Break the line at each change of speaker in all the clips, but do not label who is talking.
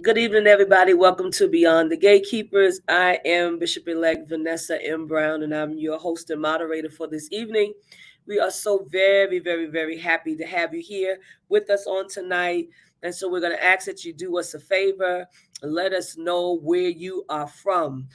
Good evening, everybody. Welcome to Beyond the Gatekeepers. I am Bishop-Elect Vanessa M, and I'm your host and moderator for this evening. We are so very, very, very happy to have you here with us on tonight. And so we're going to ask that you do us a favor and let us know where you are from.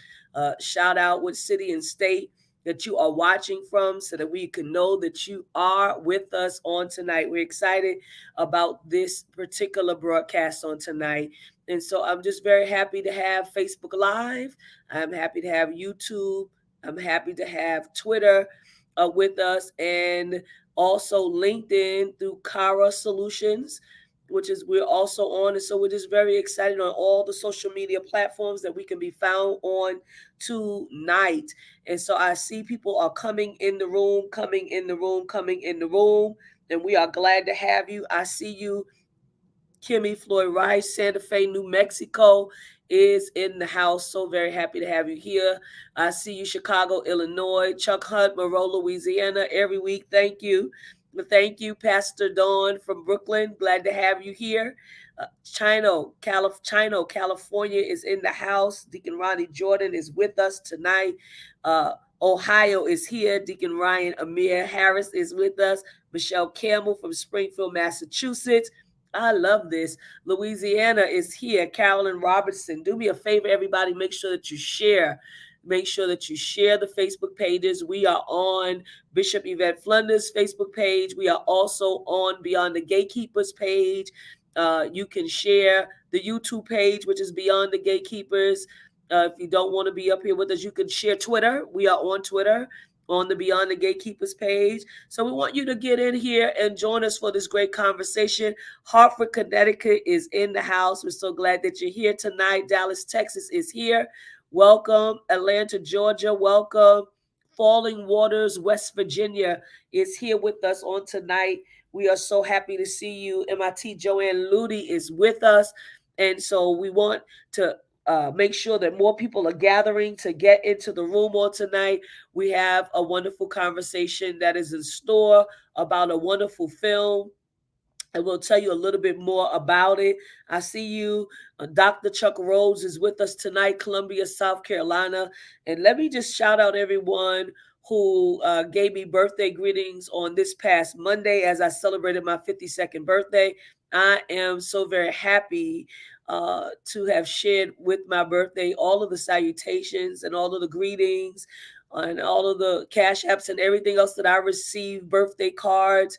Shout out what city and state that you are watching from so that we can know that you are with us on tonight. We're excited about this particular broadcast on tonight. And so I'm just very happy to have Facebook Live. I'm happy to have YouTube. I'm happy to have Twitter with us, and also LinkedIn through Kara Solutions, which is we're also on. And so we're just very excited on all the social media platforms that we can be found on tonight. And so I see people are coming in the room, and we are glad to have you. I see you. Kimmy Floyd Rice, Santa Fe, New Mexico is in the house. So very happy to have you here. I see you, Chicago, Illinois. Chuck Hunt, Monroe, Louisiana, every week. Thank you. Thank you, Pastor Dawn from Brooklyn. Glad to have you here. Chino, California is in the house. Deacon Ronnie Jordan is with us tonight. Ohio is here. Deacon Ryan Amir Harris is with us. Michelle Campbell from Springfield, Massachusetts. I love this. Louisiana is here. Carolyn Robertson. Do me a favor, everybody. Make sure that you share. Make sure that you share the Facebook pages. We are on Bishop Yvette Flunder's Facebook page. We are also on Beyond the Gatekeepers page. You can share the YouTube page, which is Beyond the Gatekeepers. If you don't want to be up here with us, you can share Twitter. We are on Twitter, on the Beyond the Gatekeepers page. So we want you to get in here and join us for this great conversation. Hartford, Connecticut is in the house. We're so glad that you're here tonight. Dallas, Texas is here. Welcome. Atlanta, Georgia, welcome. Falling Waters, West Virginia is here with us on tonight. We are so happy to see you. MIT Joanne Ludy is with us. And so we want to make sure that more people are gathering to get into the room on tonight. We have a wonderful conversation that is in store about a wonderful film, and we'll tell you a little bit more about it. I see you. Dr. Chuck Rhodes is with us tonight, Columbia, South Carolina. And let me just shout out everyone who gave me birthday greetings on this past Monday as I celebrated my 52nd birthday. I am so very happy to have shared with my birthday all of the salutations and all of the greetings and all of the cash apps and everything else that I received, birthday cards.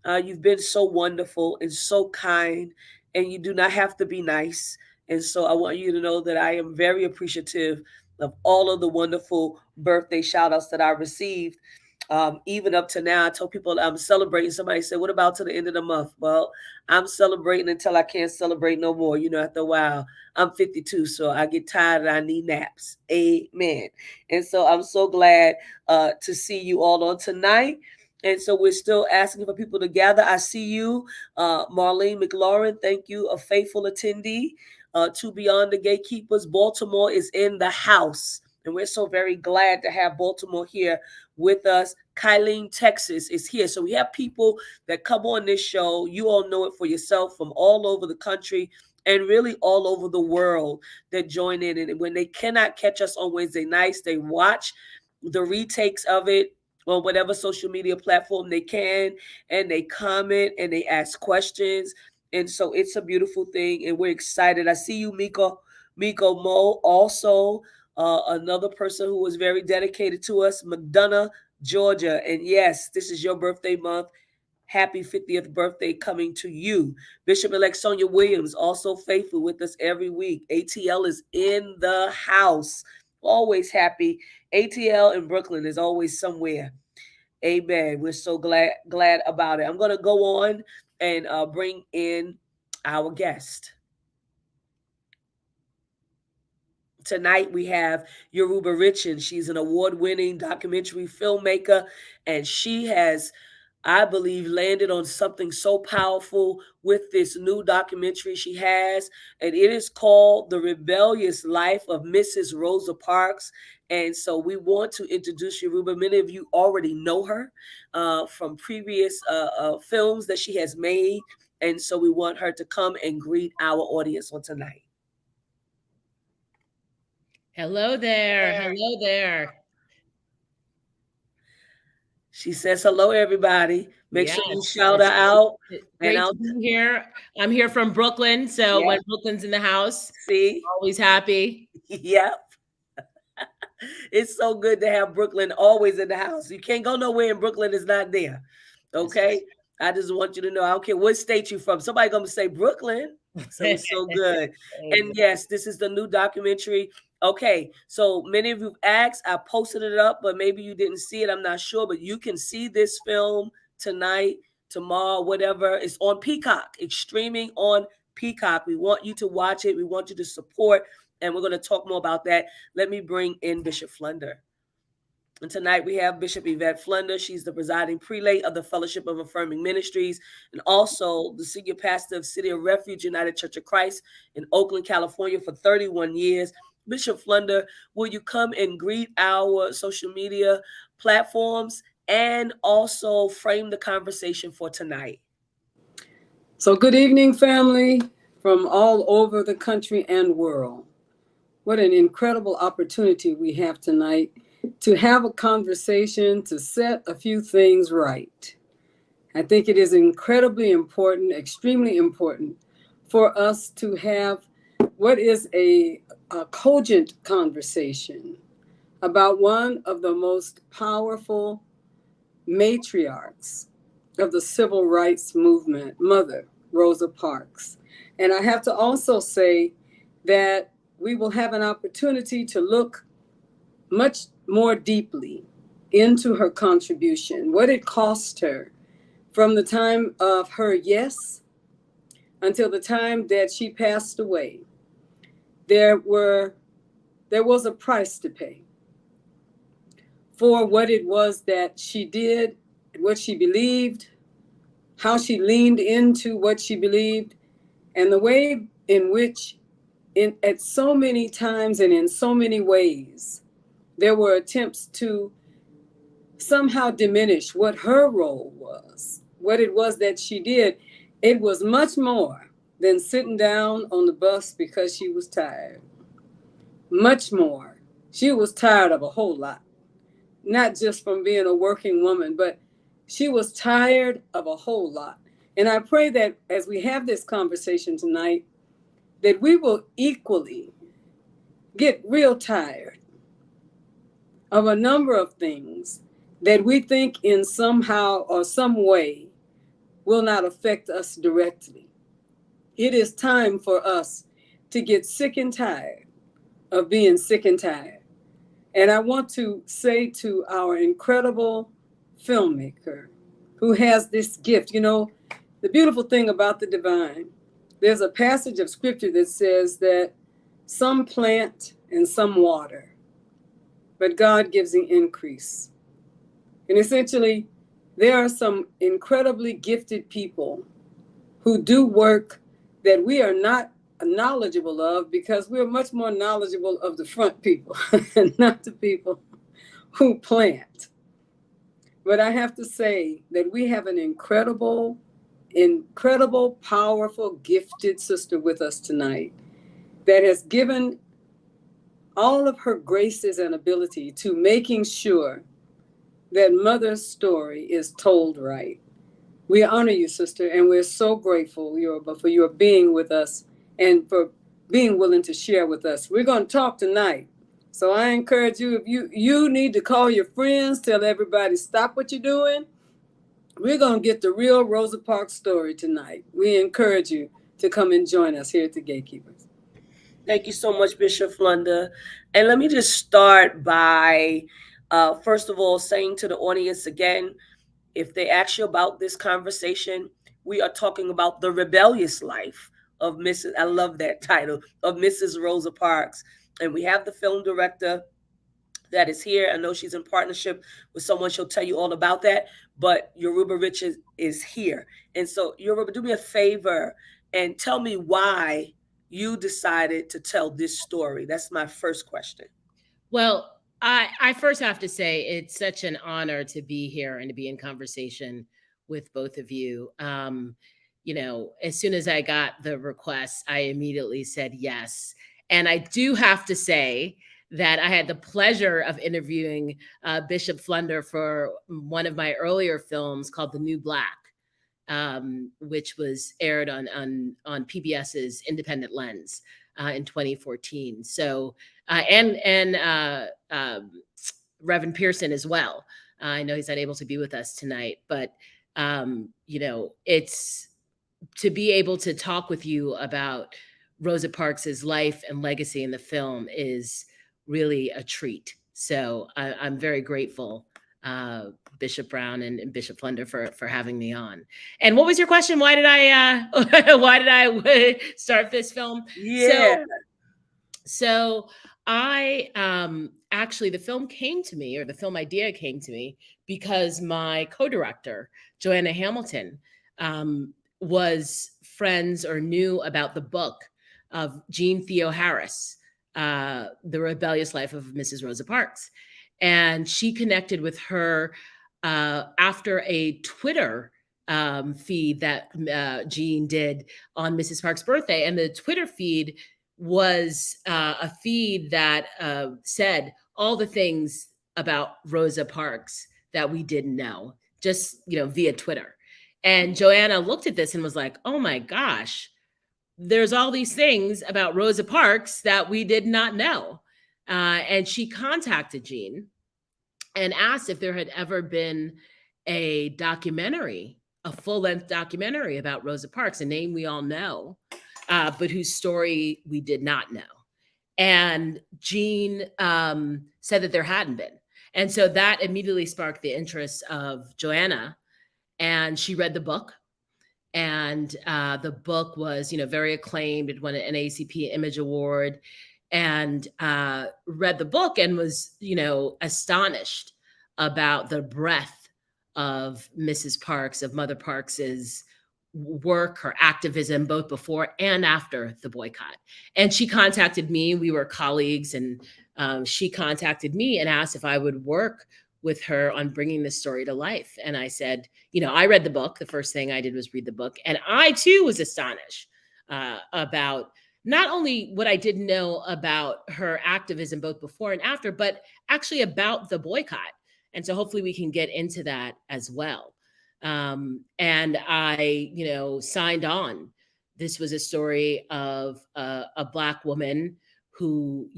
You've been so wonderful and so kind, and you do not have to be nice. And so I want you to know that I am very appreciative of all of the wonderful birthday shout outs that I received. Even up to now, I told people I'm celebrating. Somebody said, "What about to the end of the month?" Well, I'm celebrating until I can't celebrate no more. After a while, I'm 52, so I get tired and I need naps. Amen. And so I'm so glad to see you all on tonight. And so we're still asking for people to gather. I see you, Marlene McLaurin. Thank you, a faithful attendee to Beyond the Gatekeepers. Baltimore is in the house, and we're so very glad to have Baltimore here with us. Kylene, Texas is here. So we have people that come on this show. You all know it for yourself, from all over the country and really all over the world that join in. And when they cannot catch us on Wednesday nights, they watch the retakes of it on whatever social media platform they can, and they comment and they ask questions. And so it's a beautiful thing, and we're excited. I see you, Miko Mo, also another person who was very dedicated to us, McDonough, Georgia. And yes, this is your birthday month. Happy 50th birthday coming to you. Bishop-Elect Sonia Williams, also faithful with us every week. ATL is in the house. Always happy. ATL in Brooklyn is always somewhere. Amen. We're so glad about it. I'm going to go on and bring in our guest. Tonight we have Yoruba Richen. She's an award-winning documentary filmmaker, and she has, I believe, landed on something so powerful with this new documentary she has, and it is called The Rebellious Life of Mrs. Rosa Parks. And so we want to introduce Yoruba. Many of you already know her from previous films that she has made, and so we want her to come and greet our audience on tonight.
Hello there. Hello there.
She says hello, everybody. Make sure you shout her out.
Great to be here. I'm here from Brooklyn, so when Brooklyn's in the house,
see,
always happy.
Yep. It's so good to have Brooklyn always in the house. You can't go nowhere in Brooklyn is not there. Okay? I just want you to know, I don't care what state you're from. Somebody going to say Brooklyn. So it's so good. And yes, this is the new documentary. Okay, so many of you asked, I posted it up, but maybe you didn't see it. I'm not sure, but you can see this film tonight, tomorrow, whatever. It's on Peacock. It's streaming on Peacock. We want you to watch it. We want you to support, and we're going to talk more about that. Let me bring in Bishop Flunder. And tonight we have Bishop Yvette Flunder. She's the presiding prelate of the Fellowship of Affirming Ministries and also the senior pastor of City of Refuge United Church of Christ in Oakland, California for 31 years. Bishop Flunder, will you come and greet our social media platforms and also frame the conversation for tonight?
So good evening, family from all over the country and world. What an incredible opportunity we have tonight to have a conversation, to set a few things right. I think it is incredibly important, extremely important for us to have what is a cogent conversation about one of the most powerful matriarchs of the civil rights movement, Mother Rosa Parks. And I have to also say that we will have an opportunity to look much more deeply into her contribution, what it cost her from the time of her yes until the time that she passed away. There were there was a price to pay for what it was that she did, what she believed, how she leaned into what she believed, and the way in which, at so many times and in so many ways, there were attempts to somehow diminish what her role was, what it was that she did. It was much more than sitting down on the bus because she was tired. Much more. She was tired of a whole lot, not just from being a working woman, but she was tired of a whole lot. And I pray that as we have this conversation tonight, that we will equally get real tired of a number of things that we think in somehow or some way will not affect us directly. It is time for us to get sick and tired of being sick and tired. And I want to say to our incredible filmmaker who has this gift, the beautiful thing about the divine, there's a passage of scripture that says that some plant and some water, but God gives the increase. And essentially, there are some incredibly gifted people who do work that we are not knowledgeable of, because we're much more knowledgeable of the front people and not the people who plant. But I have to say that we have an incredible, powerful, gifted sister with us tonight that has given all of her graces and ability to making sure that Mother's story is told right. We honor you, sister, and we're so grateful, Yoruba, for your being with us and for being willing to share with us. We're going to talk tonight. So I encourage you, if you need to call your friends, tell everybody, stop what you're doing. We're going to get the real Rosa Parks story tonight. We encourage you to come and join us here at the Gatekeepers.
Thank you so much, Bishop Flunder. And let me just start by, first of all, saying to the audience again, if they ask you about this conversation, we are talking about the rebellious life of Mrs. I love that title, of Mrs. Rosa Parks. And we have the film director that is here. I know she's in partnership with someone. She'll tell you all about that. But Yoruba Richen is here. And so, Yoruba, do me a favor and tell me why you decided to tell this story. That's my first question.
Well, I first have to say it's such an honor to be here and to be in conversation with both of you. As soon as I got the request, I immediately said yes. And I do have to say that I had the pleasure of interviewing Bishop Flunder for one of my earlier films called The New Black, which was aired on PBS's Independent Lens in 2014. So, and Reverend Pearson as well. I know he's not able to be with us tonight, but it's to be able to talk with you about Rosa Parks's life and legacy in the film is really a treat. So I'm very grateful, Bishop Brown and Bishop Flunder for having me on. And what was your question? Why did I start this film?
Yeah.
So I actually, the film came to me, or the film idea came to me, because my co-director, Joanna Hamilton, was friends or knew about the book of Jean Theo Harris, The Rebellious Life of Mrs. Rosa Parks. And she connected with her after a Twitter feed that Jean did on Mrs. Parks' birthday. And the Twitter feed was a feed that said all the things about Rosa Parks that we didn't know, just, via Twitter. And Joanna looked at this and was like, oh my gosh, there's all these things about Rosa Parks that we did not know. And she contacted Jean and asked if there had ever been a documentary, a full-length documentary about Rosa Parks, a name we all know, but whose story we did not know. And Jean said that there hadn't been. And so that immediately sparked the interest of Joanna, and she read the book. And the book was, very acclaimed. It won an NAACP Image Award. and read the book and was, astonished about the breadth of Mrs. Parks, of Mother Parks's work, her activism, both before and after the boycott. And she contacted me. We were colleagues, and she contacted me and asked if I would work with her on bringing this story to life. And I said, I read the book. The first thing I did was read the book. And I too was astonished about not only what I didn't know about her activism both before and after, but actually about the boycott. And so hopefully we can get into that as well. And I, signed on. This was a story of a Black woman who,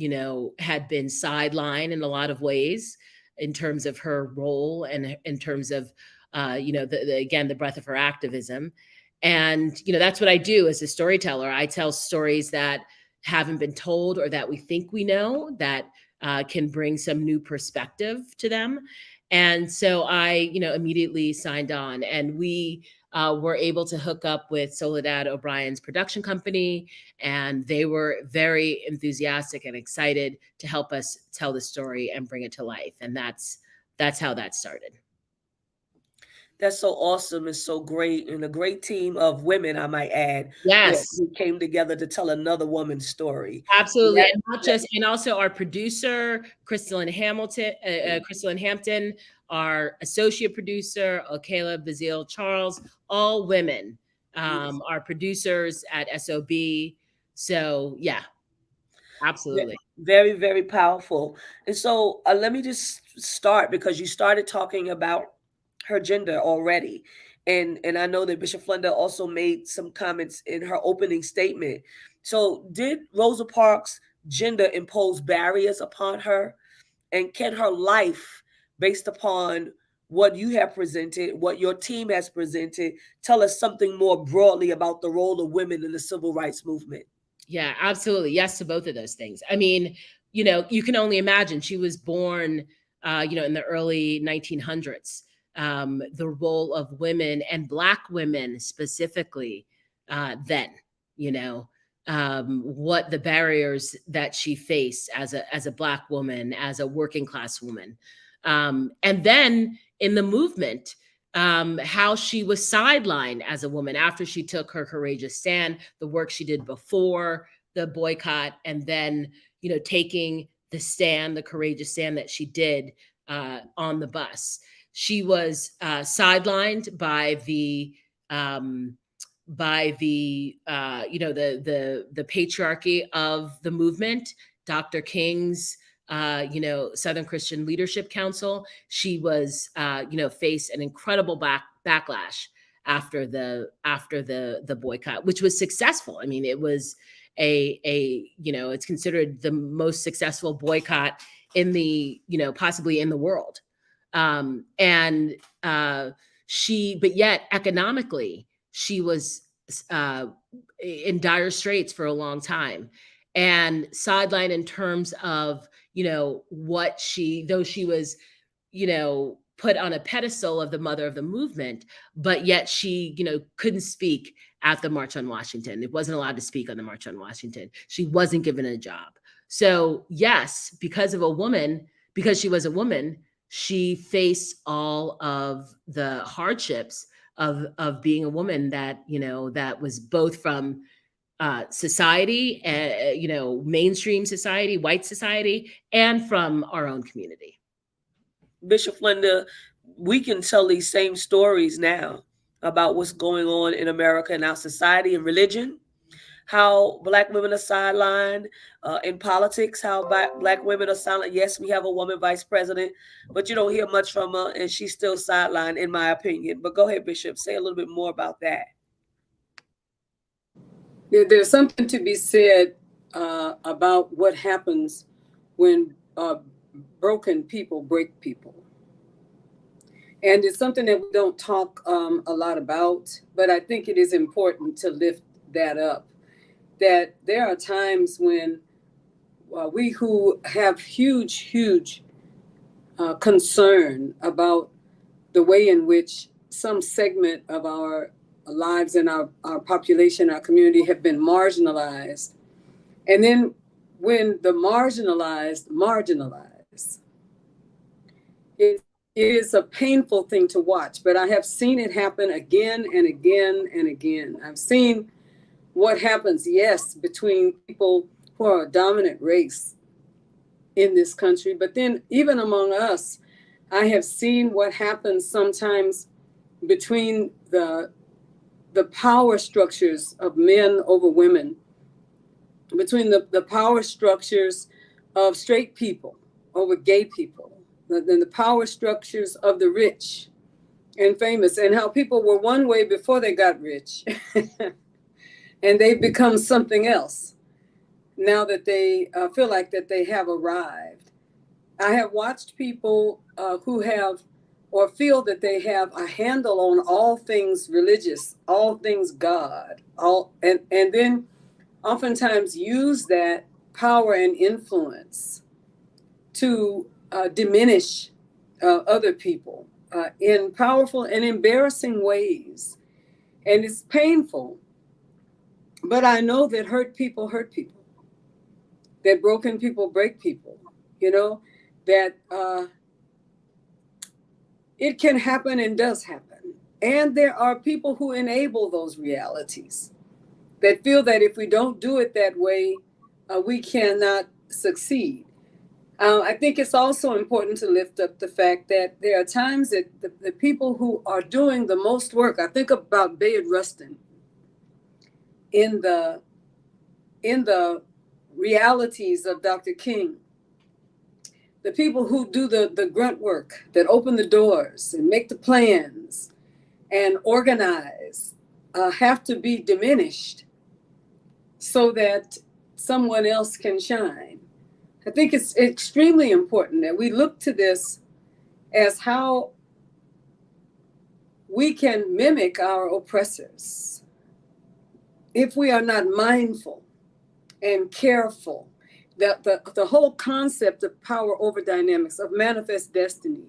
had been sidelined in a lot of ways in terms of her role and in terms of, the breadth of her activism. And, that's what I do as a storyteller. I tell stories that haven't been told or that we think we know that can bring some new perspective to them. And so I, immediately signed on, and we were able to hook up with Soledad O'Brien's production company, and they were very enthusiastic and excited to help us tell the story and bring it to life. And that's how that started.
That's so awesome and so great, and a great team of women, I might add.
Yes,
who came together to tell another woman's story.
Absolutely, and not just, and also our producer, Crystal Hampton, our associate producer, Okayla Bazile Charles, all women, are producers at SOB. So yeah, absolutely.
Very, very powerful. And so let me just start, because you started talking about her gender already. And I know that Bishop Flunder also made some comments in her opening statement. So did Rosa Parks' gender impose barriers upon her? And can her life, based upon what you have presented, what your team has presented, tell us something more broadly about the role of women in the civil rights movement?
Yeah, absolutely. Yes to both of those things. I mean, you can only imagine, she was born, in the early 1900s. The role of women, and Black women specifically, then, what the barriers that she faced as a Black woman, as a working class woman. And then in the movement, how she was sidelined as a woman after she took her courageous stand, the work she did before the boycott, and then, taking the stand, the courageous stand that she did on the bus. She was sidelined by the patriarchy of the movement, Dr. King's Southern Christian Leadership Council. She was faced an incredible backlash after the boycott, which was successful. I mean, it was it's considered the most successful boycott in the possibly in the world. But yet economically, she was in dire straits for a long time, and sidelined in terms of, what though she was, put on a pedestal of the mother of the movement, but yet she, couldn't speak at the March on Washington. It wasn't allowed to speak on the March on Washington. She wasn't given a job. So yes, because she was a woman, she faced all of the hardships of being a woman that, that was both from society, mainstream society, white society, and from our own community.
Bishop Flunder, we can tell these same stories now about what's going on in America and our society and religion, how Black women are sidelined in politics, how Black women are silent. Yes, we have a woman vice president, but you don't hear much from her, and she's still sidelined, in my opinion. But go ahead, Bishop, say a little bit more about that.
There's something to be said about what happens when broken people break people. And it's something that we don't talk a lot about, but I think it is important to lift that up, that there are times when we who have huge concern about the way in which some segment of our lives and our population, our community have been marginalized. And then when the marginalized marginalize. It is a painful thing to watch, but I have seen it happen again and again and again. I've seen what happens, yes, between people who are a dominant race in this country, but then even among us, I have seen what happens sometimes between the power structures of men over women, between the power structures of straight people over gay people, then the power structures of the rich and famous, and how people were one way before they got rich and they've become something else now that they feel like that they have arrived. I have watched people who have or feel that they have a handle on all things religious, all things God, and then oftentimes use that power and influence to diminish other people in powerful and embarrassing ways. And it's painful, but I know that hurt people, that broken people break people, that it can happen and does happen. And there are people who enable those realities, that feel that if we don't do it that way, we cannot succeed. I think it's also important to lift up the fact that there are times that the people who are doing the most work, I think about Bayard Rustin in the realities of Dr. King, the people who do the grunt work, that open the doors and make the plans and organize, have to be diminished so that someone else can shine. I think it's extremely important that we look to this as how we can mimic our oppressors if we are not mindful and careful. The whole concept of power over dynamics, of manifest destiny.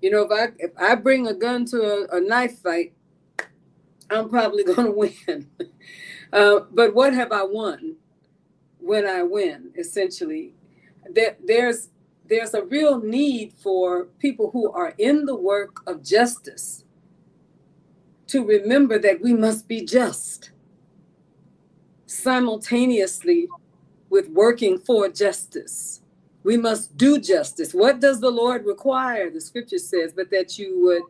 If I bring a gun to a knife fight, I'm probably going to win. But what have I won when I win, essentially? There's a real need for people who are in the work of justice to remember that we must be just simultaneously with working for justice. We must do justice. What does the Lord require? The scripture says, but that you would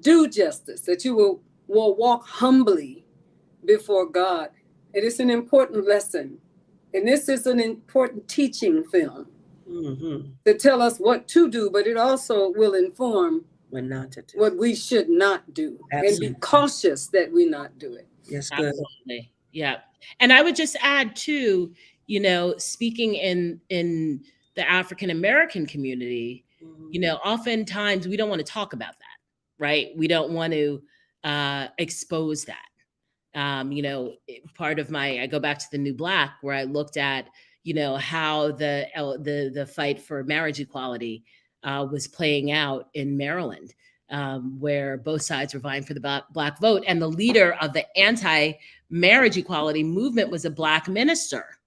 do justice, that you will walk humbly before God. It is an important lesson. And this is an important teaching film to tell us what to do, but it also will inform
what not to do,
what we should not do. Absolutely. And be cautious that we not do it.
Yes, good.
Absolutely. Yeah. And I would just add too, speaking in the African American community, oftentimes we don't want to talk about that, right? We don't want to expose that. Part of I go back to the New Black, where I looked at, how the fight for marriage equality was playing out in Maryland, where both sides were vying for the Black vote. And the leader of the anti-marriage equality movement was a Black minister.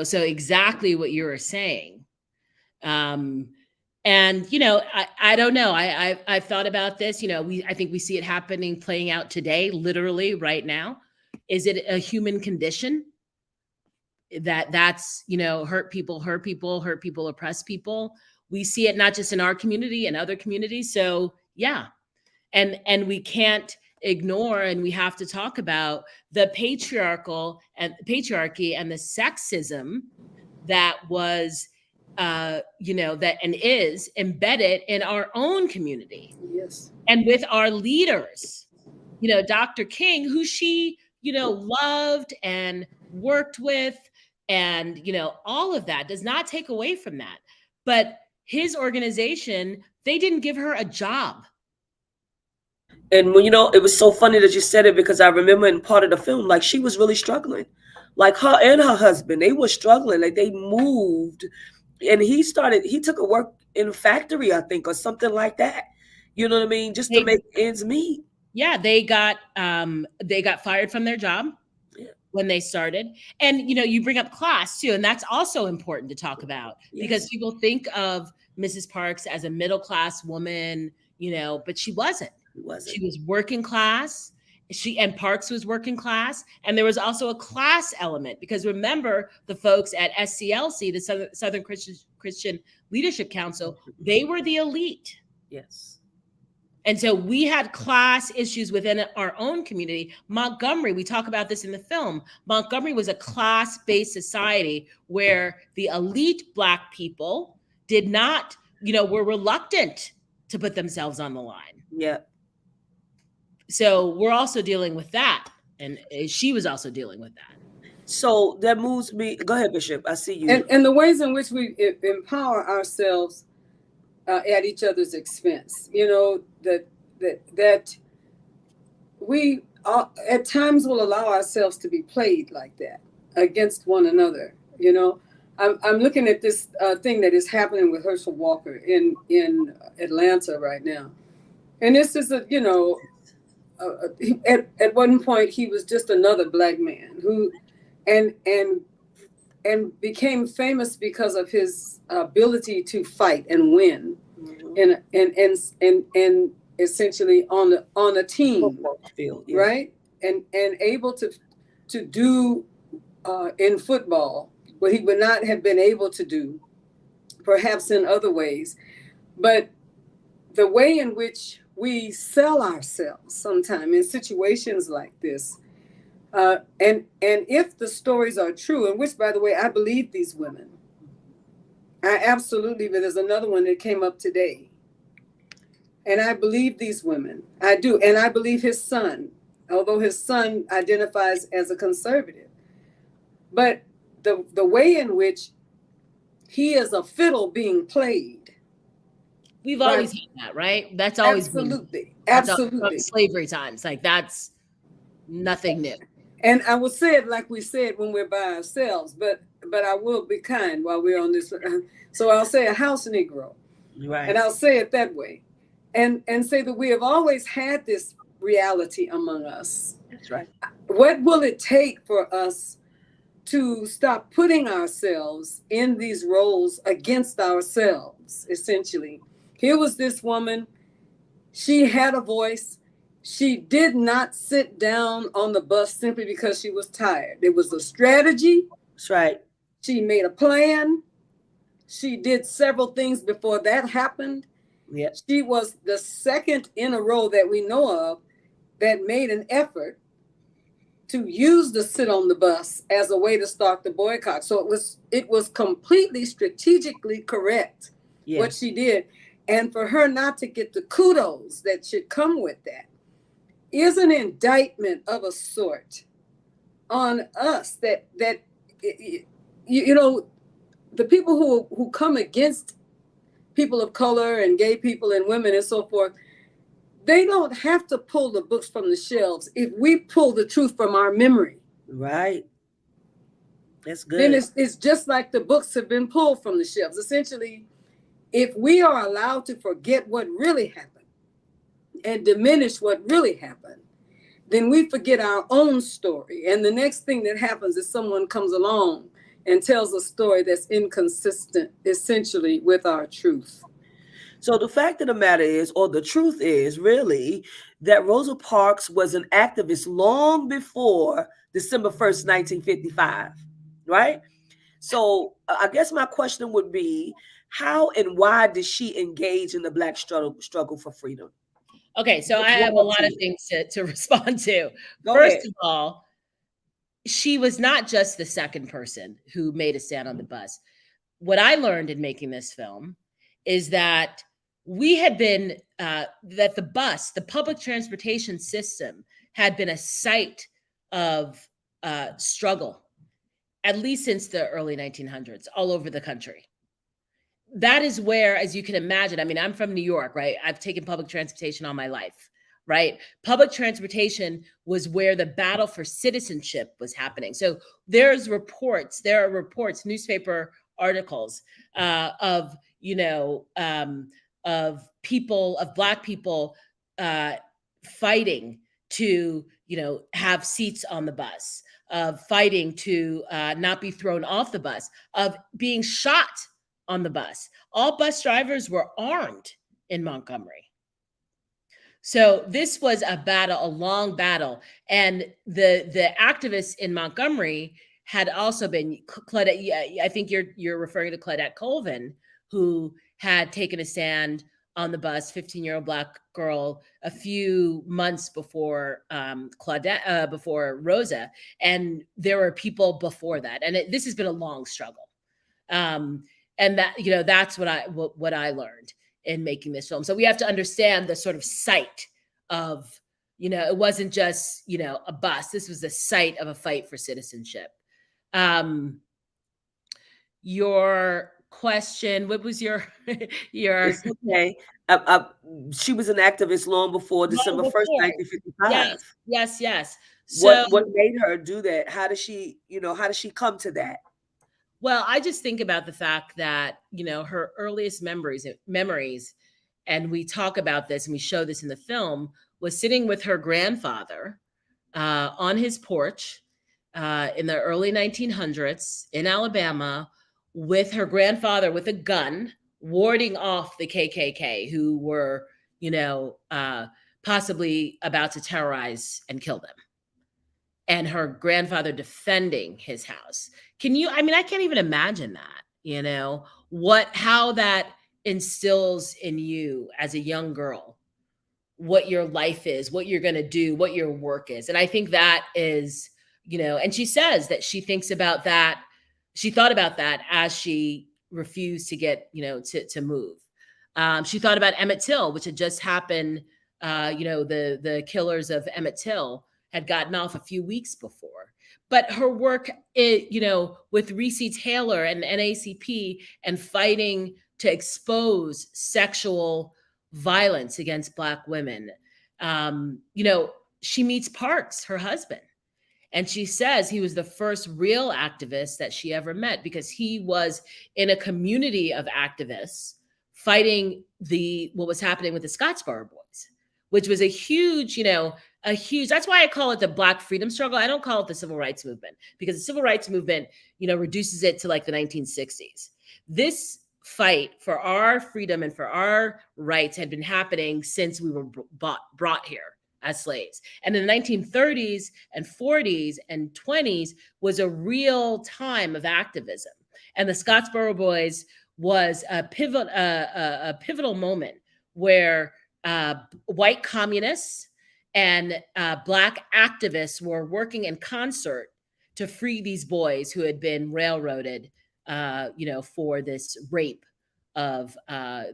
So exactly what you were saying. And, I don't know. I've thought about this, I think we see it happening, playing out today, literally right now. Is it a human condition that's, hurt people, oppress people? We see it not just in our community and other communities. So yeah. And we can't ignore, and we have to talk about the patriarchy and the sexism that was that and is embedded in our own community.
Yes.
And with our leaders, Dr. King, who she, loved and worked with, and, all of that does not take away from that. But his organization, they didn't give her a job.
And it was so funny that you said it, because I remember in part of the film, like, she was really struggling, like her and her husband, they were struggling, like they moved. And he took a work in a factory, I think, or something like that. You know what I mean? Just to make ends meet.
Yeah, they got fired from their job.
Yeah.
when they started. And, you bring up class too. And that's also important to talk about because people think of Mrs. Parks as a middle-class woman, but she wasn't. She was working class. And Parks was working class. And there was also a class element because remember the folks at SCLC, the Southern Christian Leadership Council, they were the elite.
Yes.
And so we had class issues within our own community. Montgomery, we talk about this in the film. Montgomery was a class-based society where the elite Black people did not, were reluctant to put themselves on the line.
Yeah.
So we're also dealing with that. And she was also dealing with that.
So that moves me. Go ahead, Bishop. I see you.
And the ways in which we empower ourselves at each other's expense, that we at times will allow ourselves to be played like that against one another. I'm looking at this thing that is happening with Herschel Walker in Atlanta right now, and this is at one point he was just another Black man who and became famous because of his ability to fight and win, and essentially on a team
field,
right, and able to do in football what he would not have been able to do, perhaps in other ways, but the way in which we sell ourselves sometimes in situations like this. And if the stories are true, and which, by the way, I believe these women, I absolutely, but there's another one that came up today. And I believe these women, I do. And I believe his son, although his son identifies as a conservative. But the way in which he is a fiddle being played.
We've always had that, right? That's always
absolutely.
From slavery times. Like that's nothing new.
And I will say it like we said when we're by ourselves, but I will be kind while we're on this. So I'll say a house Negro,
right?
And I'll say it that way, and say that we have always had this reality among us.
That's right.
What will it take for us to stop putting ourselves in these roles against ourselves? Essentially, here was this woman. She had a voice. She did not sit down on the bus simply because she was tired. It was a strategy.
That's right.
She made a plan. She did several things before that happened.
Yep.
She was the second in a row that we know of that made an effort to use the sit on the bus as a way to start the boycott. So it was completely strategically correct what she did. And for her not to get the kudos that should come with that is an indictment of a sort on us that the people who come against people of color and gay people and women and so forth, they don't have to pull the books from the shelves if we pull the truth from our memory.
Right. That's good.
Then it's just like the books have been pulled from the shelves. Essentially, if we are allowed to forget what really happened and diminish what really happened, then we forget our own story. And the next thing that happens is someone comes along and tells a story that's inconsistent, essentially, with our truth.
So the fact of the matter is, or the truth is really, that Rosa Parks was an activist long before December 1st, 1955, right? So I guess my question would be, how and why did she engage in the Black struggle for freedom?
Okay, so I have a lot of things to respond to.
Go
First
ahead.
of all, she was not just the second person who made a stand on the bus. What I learned in making this film is that we had been, that the bus, the public transportation system, had been a site of struggle, at least since the early 1900s, all over the country. That is where, as you can imagine, I mean, I'm from New York, right? I've taken public transportation all my life, right? Public transportation was where the battle for citizenship was happening. So there are reports, newspaper articles of Black people fighting to, have seats on the bus, of fighting to not be thrown off the bus, of being shot on the bus. All bus drivers were armed in Montgomery. So this was a battle, a long battle. And the activists in Montgomery had also been Claudette. I think you're referring to Claudette Colvin, who had taken a stand on the bus, 15-year-old Black girl, a few months before Claudette, before Rosa. And there were people before that. And this has been a long struggle. And that, that's what I learned in making this film. So we have to understand the sort of site of, it wasn't just, a bus. This was the site of a fight for citizenship. Your question, what was your
It's okay. She was an activist long before December 1st, 1955.
Yes. So
what made her do that? How did she come to that?
Well, I just think about the fact that, her earliest memories, and we talk about this and we show this in the film, was sitting with her grandfather on his porch in the early 1900s in Alabama, with her grandfather with a gun, warding off the KKK, who were, possibly about to terrorize and kill them. And her grandfather defending his house. I can't even imagine that, how that instills in you as a young girl, what your life is, what you're going to do, what your work is. And I think that is, and she says that she thinks about that. She thought about that as she refused to get, to move. She thought about Emmett Till, which had just happened. The killers of Emmett Till had gotten off a few weeks before. But her work, with Recy Taylor and NAACP and fighting to expose sexual violence against Black women, she meets Parks, her husband. And she says he was the first real activist that she ever met, because he was in a community of activists fighting what was happening with the Scottsboro Boys, which was a huge, that's why I call it the Black freedom struggle. I don't call it the civil rights movement, because the civil rights movement, reduces it to like the 1960s. This fight for our freedom and for our rights had been happening since we were brought here as slaves. And in the 1930s and 40s and 20s was a real time of activism. And the Scottsboro Boys was a pivotal moment where white communists and Black activists were working in concert to free these boys who had been railroaded, for this rape of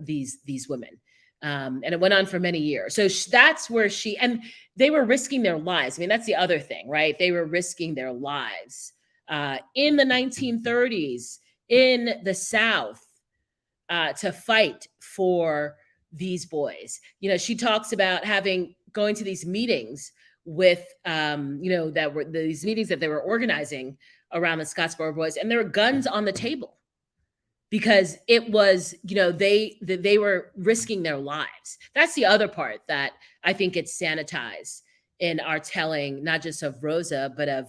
these women. And it went on for many years. So that's where and they were risking their lives. That's the other thing, right? They were risking their lives in the 1930s in the South to fight for these boys. She talks about going to these meetings with, that were these meetings that they were organizing around the Scottsboro Boys, and there were guns on the table. Because it was, they were risking their lives. That's the other part that I think gets sanitized in our telling, not just of Rosa, but of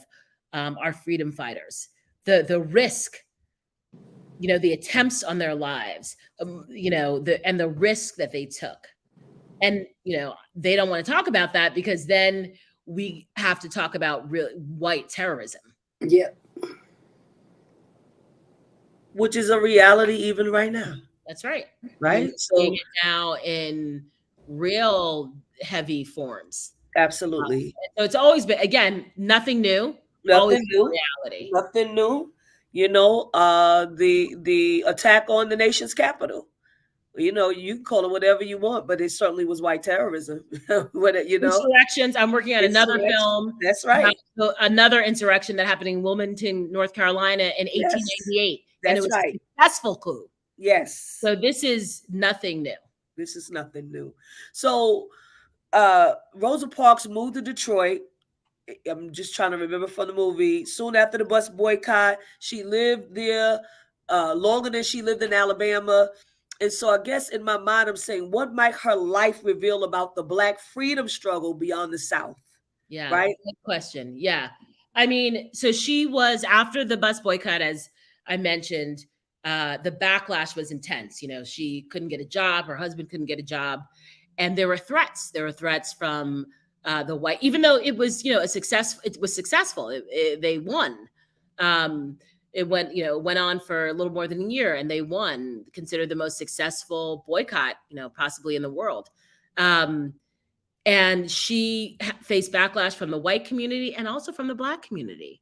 our freedom fighters. The risk, the attempts on their lives, and the risk that they took. And, they don't want to talk about that, because then we have to talk about real white terrorism.
Yeah.
Which is a reality even right now.
That's right.
Right.
So seeing it now in real heavy forms.
Absolutely.
So it's always been, again, nothing new.
Nothing new.
Reality.
Nothing new. The attack on the nation's capital. You can call it whatever you want, but it certainly was white terrorism.
Insurrections. I'm working on another film.
That's right.
Another insurrection that happened in Wilmington, North Carolina in 1898.
That's
and it was
right.
a successful coup.
Yes.
So this is nothing new.
This is nothing new. So Rosa Parks moved to Detroit. I'm just trying to remember from the movie. Soon after the bus boycott, she lived there longer than she lived in Alabama. And so I guess in my mind, I'm saying, what might her life reveal about the Black freedom struggle beyond the South?
Yeah.
Right.
Good question. Yeah. I mean, so she was, after the bus boycott, as I mentioned, the backlash was intense. You know, she couldn't get a job. Her husband couldn't get a job. And there were threats. There were threats from the white, even though it was, you know, it was successful. They won. It went on for a little more than a year, and they won, considered the most successful boycott, you know, possibly in the world. And she faced backlash from the white community and also from the Black community.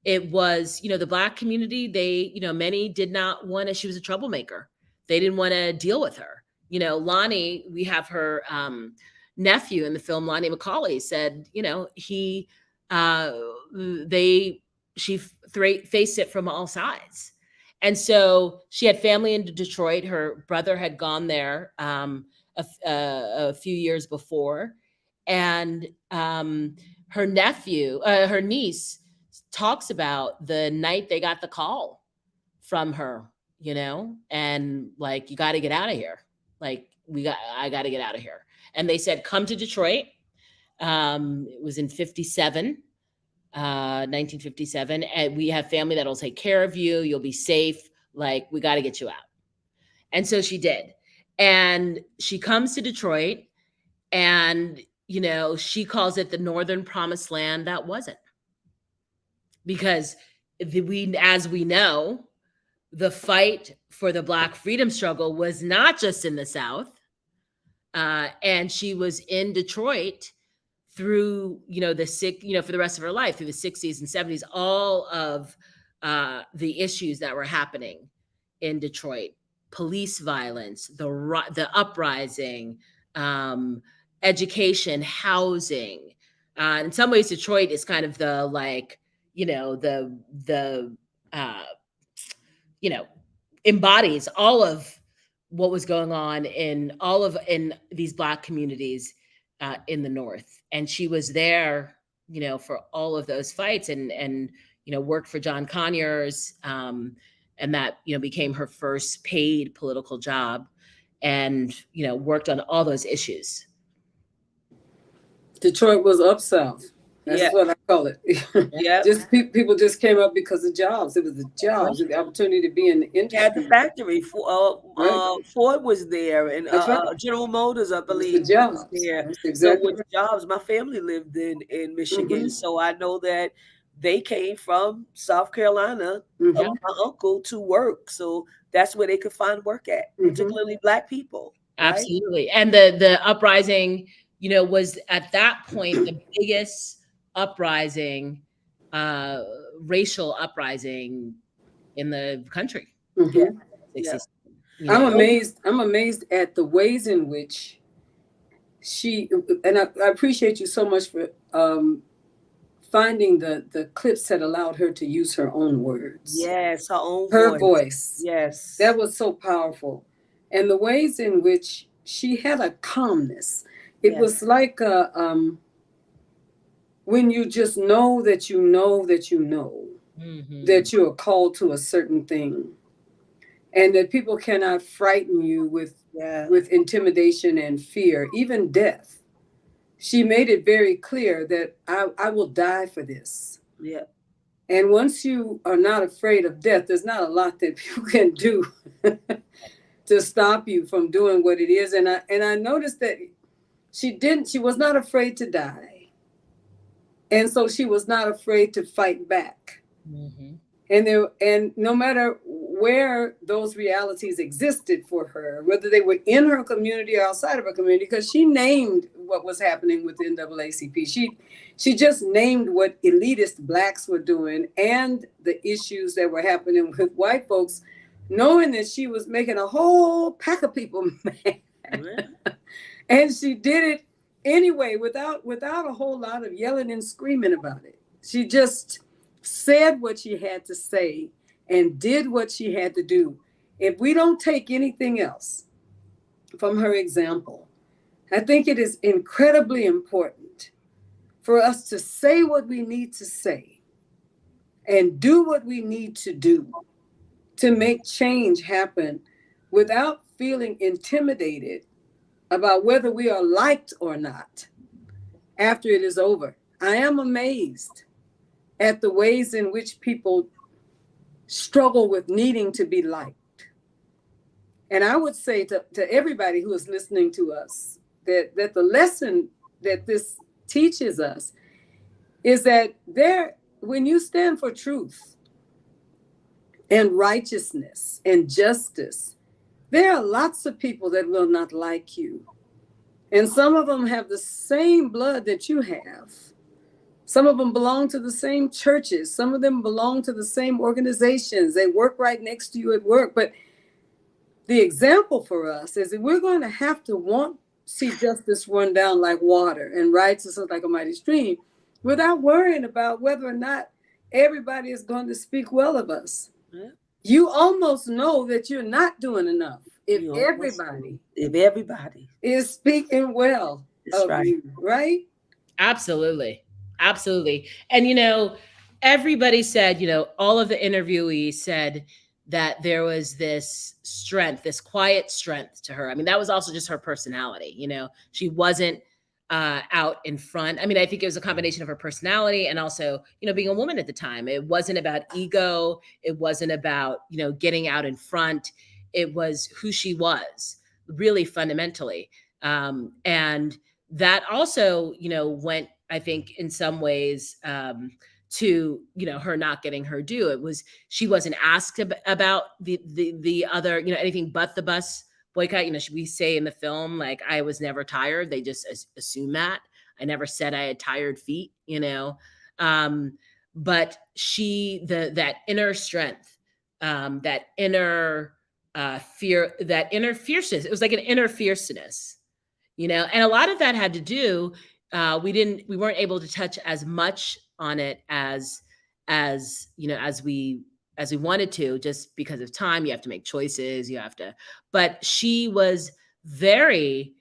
It was, you know, the Black community, they, you know, many did not want to, she was a troublemaker. They didn't want to deal with her. You know, Lonnie, we have her nephew in the film, Lonnie McCauley, said, you know, she faced it from all sides. And so she had family in Detroit. Her brother had gone there a few years before. And her niece talks about the night they got the call from her, you know, and like, you got to get out of here. Like, I got to get out of here. And they said, come to Detroit. It was in 1957. And we have family that'll take care of you. You'll be safe. Like, we got to get you out. And so she did. And she comes to Detroit, and, you know, she calls it the Northern Promised Land. That wasn't. Because as we know, the fight for the Black freedom struggle was not just in the South. And she was in Detroit through, you know, for the rest of her life, through the 60s and 70s, all of the issues that were happening in Detroit. Police violence, the uprising, education, housing. In some ways, Detroit is kind of the, like, you know, embodies all of what was going on in these Black communities in the North. And she was there, you know, for all of those fights, and you know, worked for John Conyers, and that, you know, became her first paid political job, and, you know, worked on all those issues.
Detroit was up south. That's what I call it.
Yeah.
Just people just came up because of jobs. It was the jobs, the opportunity to be in the industry.
At the factory, Ford was there, and General Motors, I believe,
the jobs.
Was there.
That's exactly
so with jobs, my family lived in Michigan, so I know that they came from South Carolina, my uncle, to work. So that's where they could find work at, particularly Black people. Right?
Absolutely. And the uprising, you know, was at that point the biggest uprising, racial uprising in the country.
Yeah.
I'm
amazed at the ways in which she, and I appreciate you so much for finding the clips that allowed her to use her own words.
Yes,
her voice.
Yes.
That was so powerful. And the ways in which she had a calmness. It was like when you just know that you know that you know that you are called to a certain thing, and that people cannot frighten you with intimidation and fear, even death. She made it very clear that I will die for this.
Yeah.
And once you are not afraid of death, there's not a lot that people can do to stop you from doing what it is. And I noticed that she was not afraid to die. And so she was not afraid to fight back. And no matter where those realities existed for her, whether they were in her community or outside of her community, because she named what was happening with NAACP. She just named what elitist Blacks were doing and the issues that were happening with white folks, knowing that she was making a whole pack of people mad. And she did it anyway, without a whole lot of yelling and screaming about it. She just said what she had to say and did what she had to do. If we don't take anything else from her example, I think it is incredibly important for us to say what we need to say and do what we need to do to make change happen without feeling intimidated about whether we are liked or not after it is over. I am amazed at the ways in which people struggle with needing to be liked. And I would say to everybody who is listening to us that the lesson that this teaches us is that when you stand for truth and righteousness and justice, there are lots of people that will not like you. And some of them have the same blood that you have. Some of them belong to the same churches. Some of them belong to the same organizations. They work right next to you at work. But the example for us is that we're going to have to see justice run down like water and righteousness like a mighty stream without worrying about whether or not everybody is going to speak well of us. Yeah. You almost know that you're not doing enough if everybody is speaking well of you, right?
Absolutely. Absolutely. And, everybody said, all of the interviewees said that there was this strength, this quiet strength to her. I mean, that was also just her personality. She wasn't out in front. I mean, I think it was a combination of her personality and also, being a woman at the time. It wasn't about ego. It wasn't about, getting out in front. It was who she was, really fundamentally. And that also, went, I think, in some ways to, her not getting her due. It was, she wasn't asked about the other, anything but the bus boycott. Should we say in the film, like, I was never tired. They just assume that. I never said I had tired feet, but that inner strength, that inner fear, that inner fierceness, it was like an inner fierceness, and a lot of that had to do, we weren't able to touch as much on it as we wanted to, just because of time. You have to make choices, but she was very,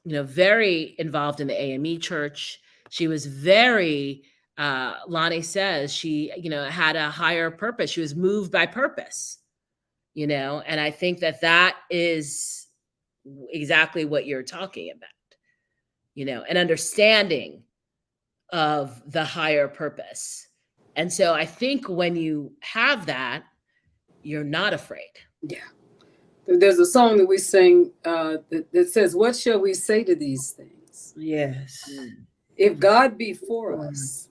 very involved in the AME church. She was very, Lonnie says she, had a higher purpose. She was moved by purpose, and I think that is exactly what you're talking about, an understanding of the higher purpose. And so I think when you have that, you're not afraid.
Yeah. There's a song that we sing that says, "What shall we say to these things?
Yes.
If God be for us,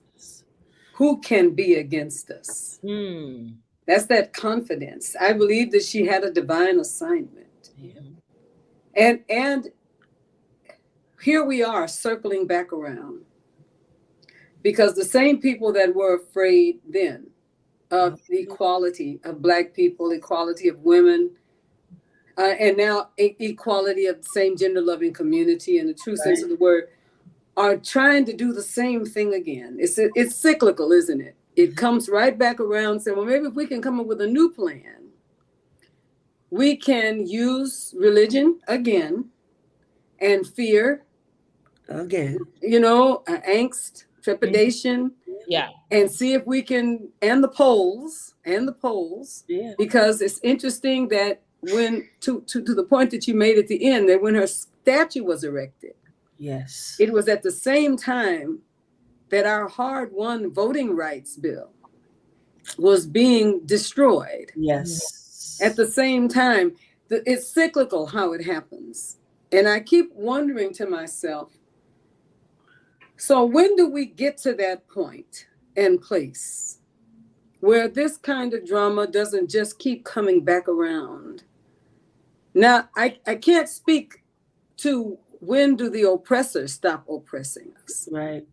who can be against us?" That's that confidence. I believe that she had a divine assignment. Yeah. And here we are circling back around, because the same people that were afraid then of the equality of Black people, equality of women, and now equality of the same gender loving community in the true sense of the word, are trying to do the same thing again. It's cyclical, isn't it? It comes right back around saying, well, maybe if we can come up with a new plan, we can use religion again and fear
again,
angst, trepidation, and see if we can, and the polls, because it's interesting that when to the point that you made at the end, that when her statue was erected,
yes,
it was at the same time that our hard-won voting rights bill was being destroyed.
Yes,
at the same time. It's cyclical how it happens, and I keep wondering to myself, so when do we get to that point and place where this kind of drama doesn't just keep coming back around? Now, I can't speak to when do the oppressors stop oppressing us.
Right.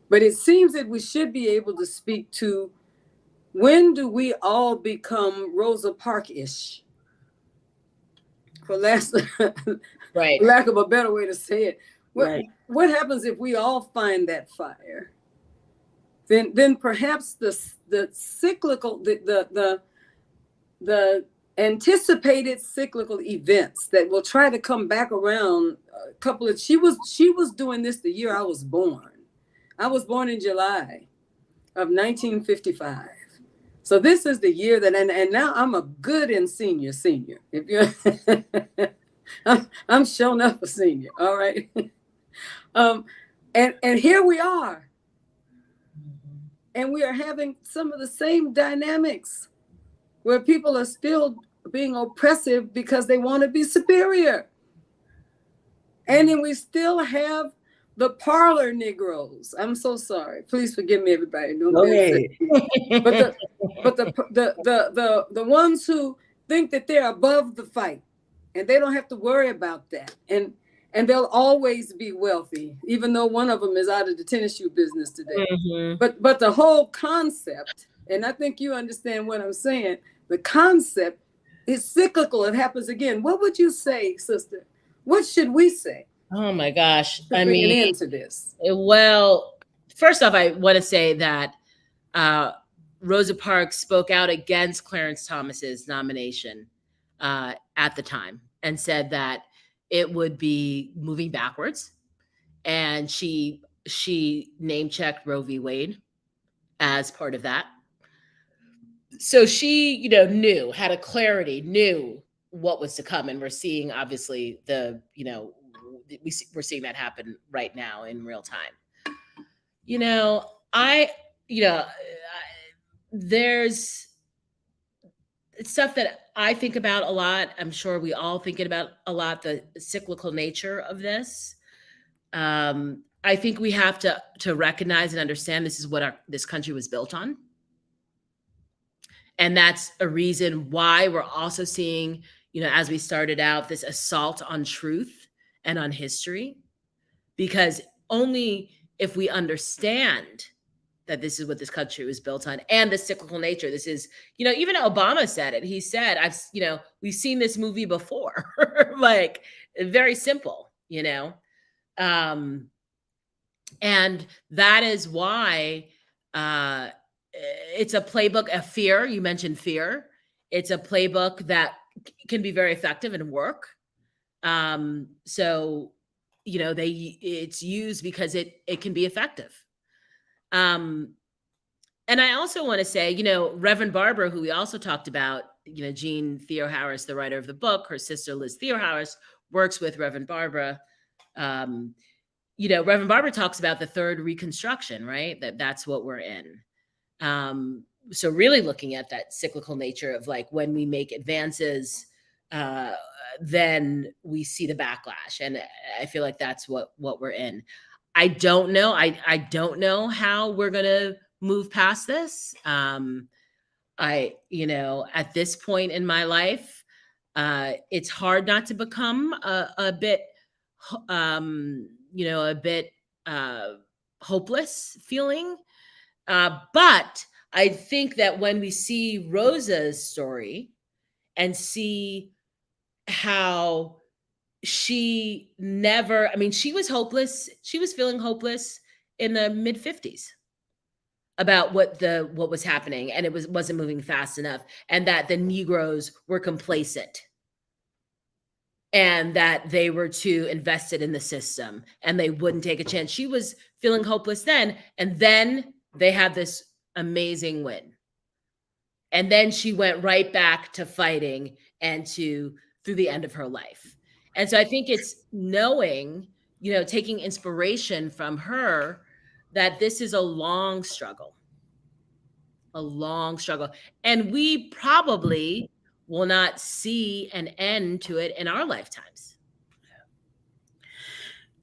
But it seems that we should be able to speak to when do we all become Rosa Parks-ish, for lack of a better way to say it. What happens if we all find that fire? Then perhaps the cyclical, the anticipated cyclical events that will try to come back around. She was doing this the year I was born. I was born in July of 1955. So this is the year that, and now I'm a good and senior. If you're, I'm showing up a senior. All right. And here we are. And we are having some of the same dynamics where people are still being oppressive because they want to be superior. And then we still have the parlor Negroes. I'm so sorry. Please forgive me, everybody. Don't be upset. But the ones who think that they're above the fight and they don't have to worry about that. And they'll always be wealthy, even though one of them is out of the tennis shoe business today. Mm-hmm. But the whole concept, and I think you understand what I'm saying, the concept is cyclical. It happens again. What would you say, sister? What should we say?
Oh my gosh.
I mean, into this.
Well, first off, I want to say that Rosa Parks spoke out against Clarence Thomas's nomination at the time and said that it would be moving backwards. And she name checked Roe v. Wade as part of that. So she, knew, had a clarity, knew what was to come. And we're seeing, obviously, we're seeing that happen right now in real time. There's stuff that I think about a lot. I'm sure we all think about a lot, the cyclical nature of this. I think we have to recognize and understand this is what this country was built on. And that's a reason why we're also seeing, as we started out, this assault on truth and on history, because only if we understand that this is what this country was built on and the cyclical nature, this is, even Obama said it. He said, we've seen this movie before, like very simple, and that is why, it's a playbook of fear. You mentioned fear. It's a playbook that can be very effective and work. So, it's used because it can be effective. And I also want to say, Reverend Barbara, who we also talked about, Jean Theoharis, the writer of the book, her sister Liz Theoharis works with Reverend Barbara. Reverend Barbara talks about the third Reconstruction, right? That's what we're in. So really looking at that cyclical nature of like when we make advances, then we see the backlash. And I feel like that's what we're in. I don't know. I don't know how we're going to move past this. At this point in my life, it's hard not to become a bit hopeless feeling. But I think that when we see Rosa's story and see how she was hopeless. She was feeling hopeless in the mid 50s about what was happening, and it wasn't moving fast enough, and that the Negroes were complacent, and that they were too invested in the system, and they wouldn't take a chance. She was feeling hopeless then, and then they had this amazing win. And then she went right back to fighting and through the end of her life. And so I think it's knowing, taking inspiration from her, that this is a long struggle. And we probably will not see an end to it in our lifetimes.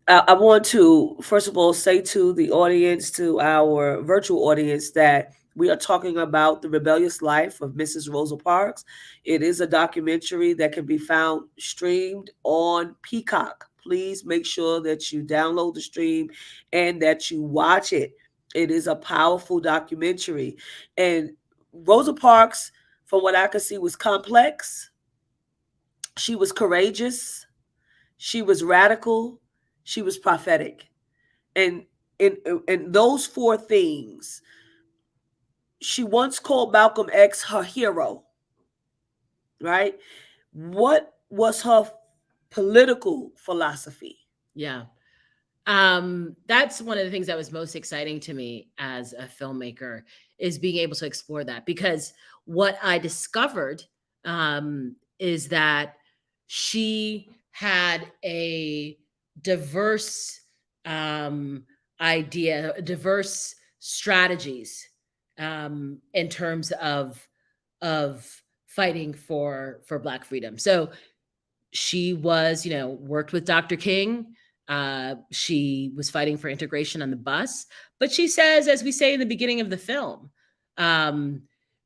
I want to, first of all, say to the audience, to our virtual audience, that we are talking about The Rebellious Life of Mrs. Rosa Parks. It is a documentary that can be found streamed on Peacock. Please make sure that you download the stream and that you watch it. It is a powerful documentary. And Rosa Parks, from what I could see, was complex. She was courageous. She was radical. She was prophetic. And in those four things, she once called Malcolm X her hero, right? What was her political philosophy?
Yeah. That's one of the things that was most exciting to me as a filmmaker, is being able to explore that, because what I discovered is that she had a diverse idea, diverse strategies in terms of fighting for Black freedom. So she was, worked with Dr. King. She was fighting for integration on the bus. But she says, as we say in the beginning of the film,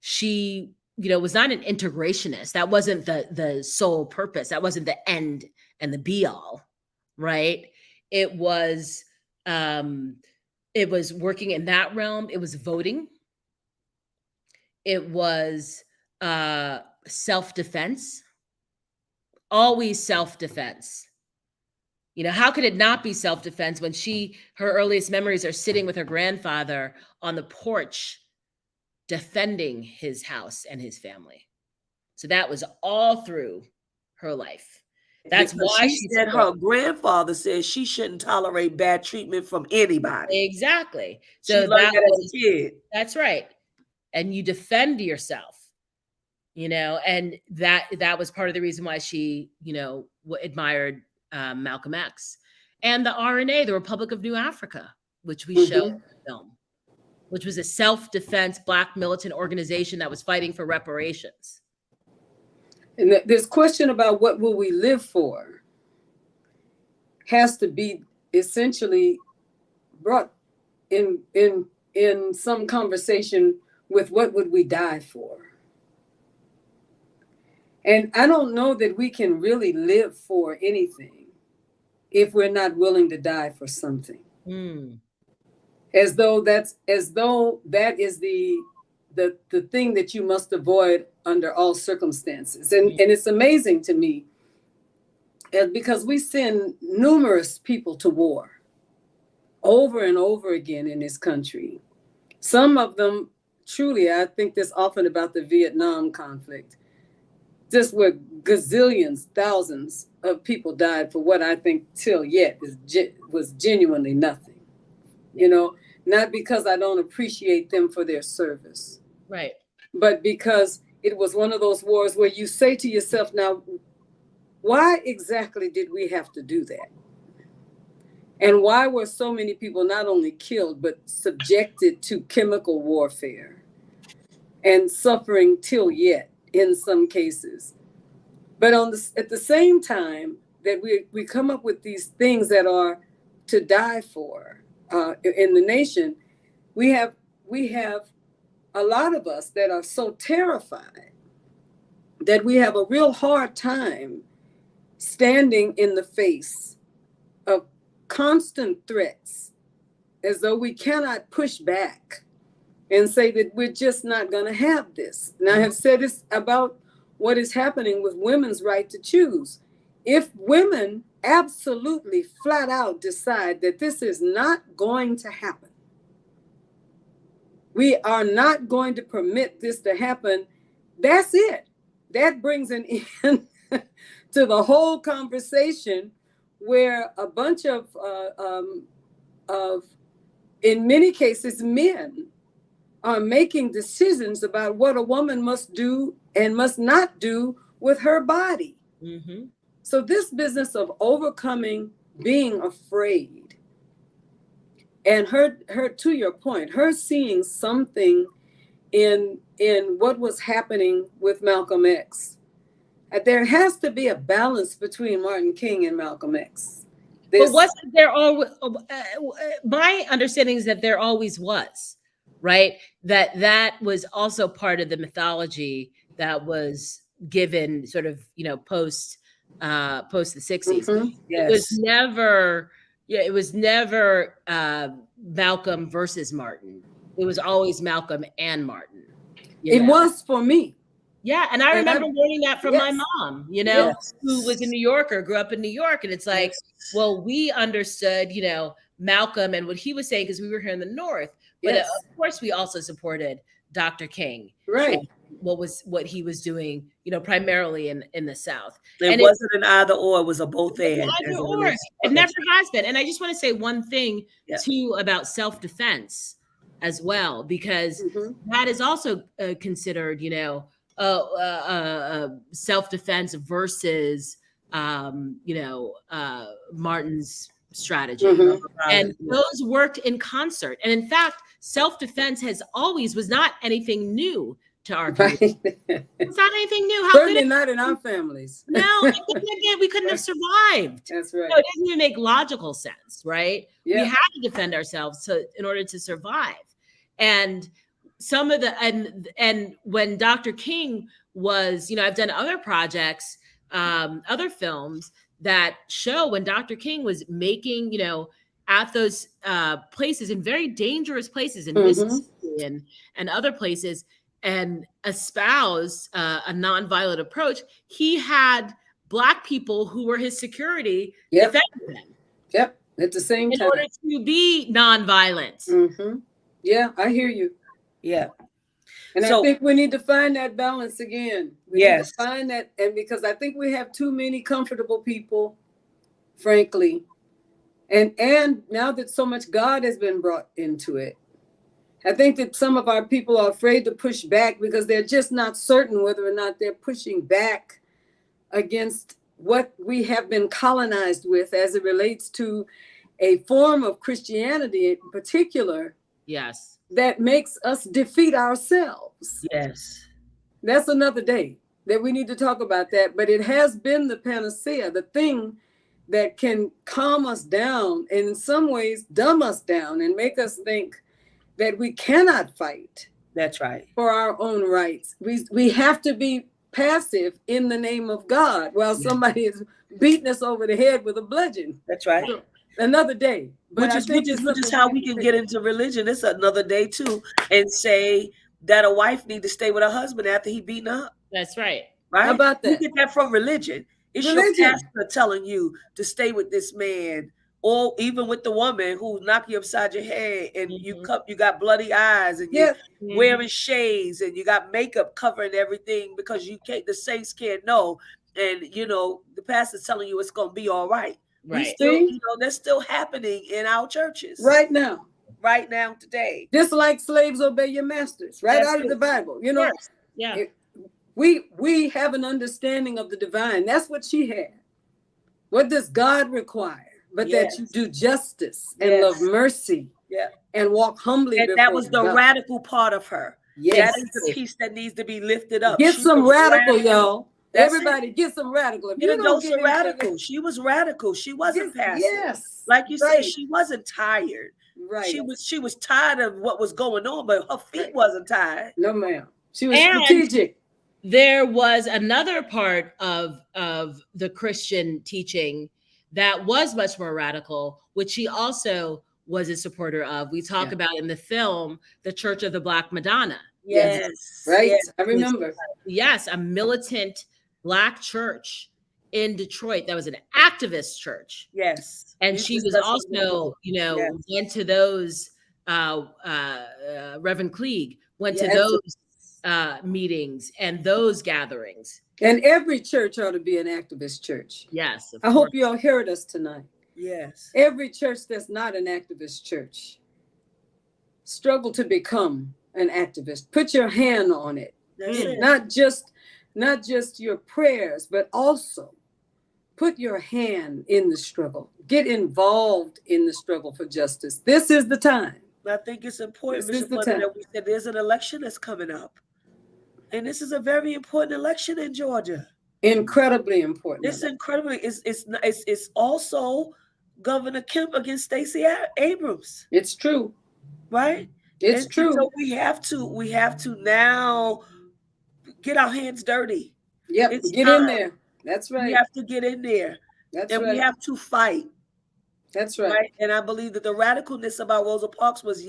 she, was not an integrationist. That wasn't the sole purpose. That wasn't the end and the be all, right? It was working in that realm. It was voting. It was self-defense. Always self-defense. How could it not be self-defense when her earliest memories are sitting with her grandfather on the porch defending his house and his family? So that was all through her life. That's why
she said her grandfather said she shouldn't tolerate bad treatment from anybody.
Exactly.
So she learned that as a kid.
That's right. And you defend yourself, and that was part of the reason why she, admired Malcolm X and the RNA, the Republic of New Africa, which we show in the film, which was a self-defense Black militant organization that was fighting for reparations.
And this question about what will we live for has to be essentially brought in some conversation with what would we die for. And I don't know that we can really live for anything if we're not willing to die for something. As though that is the thing that you must avoid under all circumstances. And it's amazing to me because we send numerous people to war over and over again in this country. Some of them, truly, I think this often about the Vietnam conflict, just where gazillions, thousands of people died for what I think till yet was genuinely nothing. Not because I don't appreciate them for their service.
Right.
But because it was one of those wars where you say to yourself, now, why exactly did we have to do that? And why were so many people not only killed, but subjected to chemical warfare and suffering till yet in some cases? But at the same time that we come up with these things that are to die for in the nation, we have a lot of us that are so terrified that we have a real hard time standing in the face of constant threats, as though we cannot push back and say that we're just not going to have this. And I have said this about what is happening with women's right to choose. If women absolutely flat out decide that this is not going to happen, we are not going to permit this to happen, that's it. That brings an end to the whole conversation, where a bunch of in many cases, men are making decisions about what a woman must do and must not do with her body. So this business of overcoming being afraid, and her, to your point, her seeing something in what was happening with Malcolm X. There has to be a balance between Martin King and Malcolm X.
But wasn't there always? My understanding is that there always was, right? That was also part of the mythology that was given, sort of, post the 60s.
Yes.
It was never Malcolm versus Martin. It was always Malcolm and Martin.
It was for me.
Yeah, and I remember learning that from my mom, who was a New Yorker, grew up in New York. And it's like, well, we understood, Malcolm and what he was saying because we were here in the North. But of course, we also supported Dr. King.
Right.
What he was doing, primarily in the South.
It wasn't an either or, it was a both and.
Either or. It never has been. And I just want to say one thing too about self-defense as well, because that is also considered, self-defense versus, Martin's strategy.
Mhm.
And those worked in concert. And in fact, self-defense was not anything new to our community.
Right.
It's not anything new. How
Certainly
could it?
not in our families.
No, we couldn't have survived.
That's right.
No, it doesn't even make logical sense, right?
Yeah.
We had to defend ourselves in order to survive. And some of the and when Dr. King was, I've done other projects, other films that show when Dr. King was making, at those places, in very dangerous places in Mississippi and other places, and espoused a nonviolent approach, he had Black people who were his security defending him.
Yep, at the same time.
In order to be nonviolent.
Yeah, I hear you.
Yeah.
And I think we need to find that balance again. We need to find that, and because I think we have too many comfortable people, frankly. And now that so much God has been brought into it, I think that some of our people are afraid to push back because they're just not certain whether or not they're pushing back against what we have been colonized with as it relates to a form of Christianity in particular.
Yes.
That makes us defeat ourselves.
Yes.
That's another day that we need to talk about that. But it has been the panacea, the thing that can calm us down and in some ways dumb us down and make us think that we cannot fight.
That's right.
For our own rights. We have to be passive in the name of God while somebody is beating us over the head with a bludgeon.
That's right.
So, another day.
Which is how we can get into religion. It's another day too, and say that a wife need to stay with her husband after he beaten her up.
That's right.
Right?
How about that?
You get that from religion. It's your pastor telling you to stay with this man, or even with the woman who knocked you upside your head and you got bloody eyes and you're wearing shades and you got makeup covering everything because the saints can't know. And the pastor's telling you it's gonna be all right.
Right.
That's still happening in our churches
right now
today.
Just like slaves obey your masters, right? That's out of the Bible.
Yes. Yeah.
We have an understanding of the divine. That's what she had. What does God require? But that you do justice and love mercy and walk humbly.
And that was the radical part of her.
Yes.
That is the piece that needs to be lifted up.
Get some radical, y'all. Everybody get some radical.
If you don't get radical. She was radical. She wasn't passive.
Yes.
Like you said, she wasn't tired.
Right.
She was tired of what was going on, but her feet wasn't tired.
No, ma'am. She was strategic.
There was another part of the Christian teaching that was much more radical, which she also was a supporter of. We talk about in the film, the Church of the Black Madonna.
Yes.
Right.
Yes.
I remember.
Yes. A militant Black church in Detroit that was an activist church.
Yes.
And she was also, went to those, Reverend Klieg went to those meetings and those gatherings.
And every church ought to be an activist church.
Yes.
I hope you all heard us tonight.
Yes.
Every church that's not an activist church, struggle to become an activist. Put your hand on it. Not just your prayers, but also put your hand in the struggle. Get involved in the struggle for justice. This is the time.
I think it's important, Bishop, that we said there's an election that's coming up. And this is a very important election in Georgia.
Incredibly important.
It's incredibly. It's also Governor Kemp against Stacey Abrams.
It's true.
Right?
It's true.
So we have to now get our hands dirty.
Yep, get in there. That's right.
We have to get in there.
That's
right. And we have to fight.
That's right.
And I believe that the radicalness about Rosa Parks was,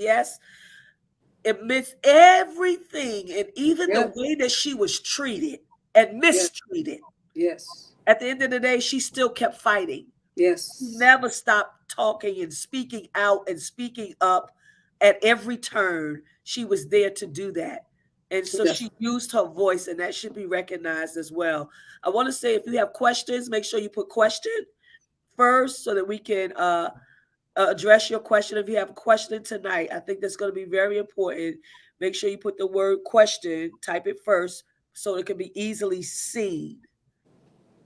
amidst everything, and even the way that she was treated and mistreated.
Yes.
At the end of the day, she still kept fighting.
Yes.
She never stopped talking and speaking out and speaking up at every turn. She was there to do that. And so she used her voice, and that should be recognized as well. I want to say, if you have questions, make sure you put question first so that we can address your question. If you have a question tonight, I think that's going to be very important. Make sure you put the word question, type it first so it can be easily seen.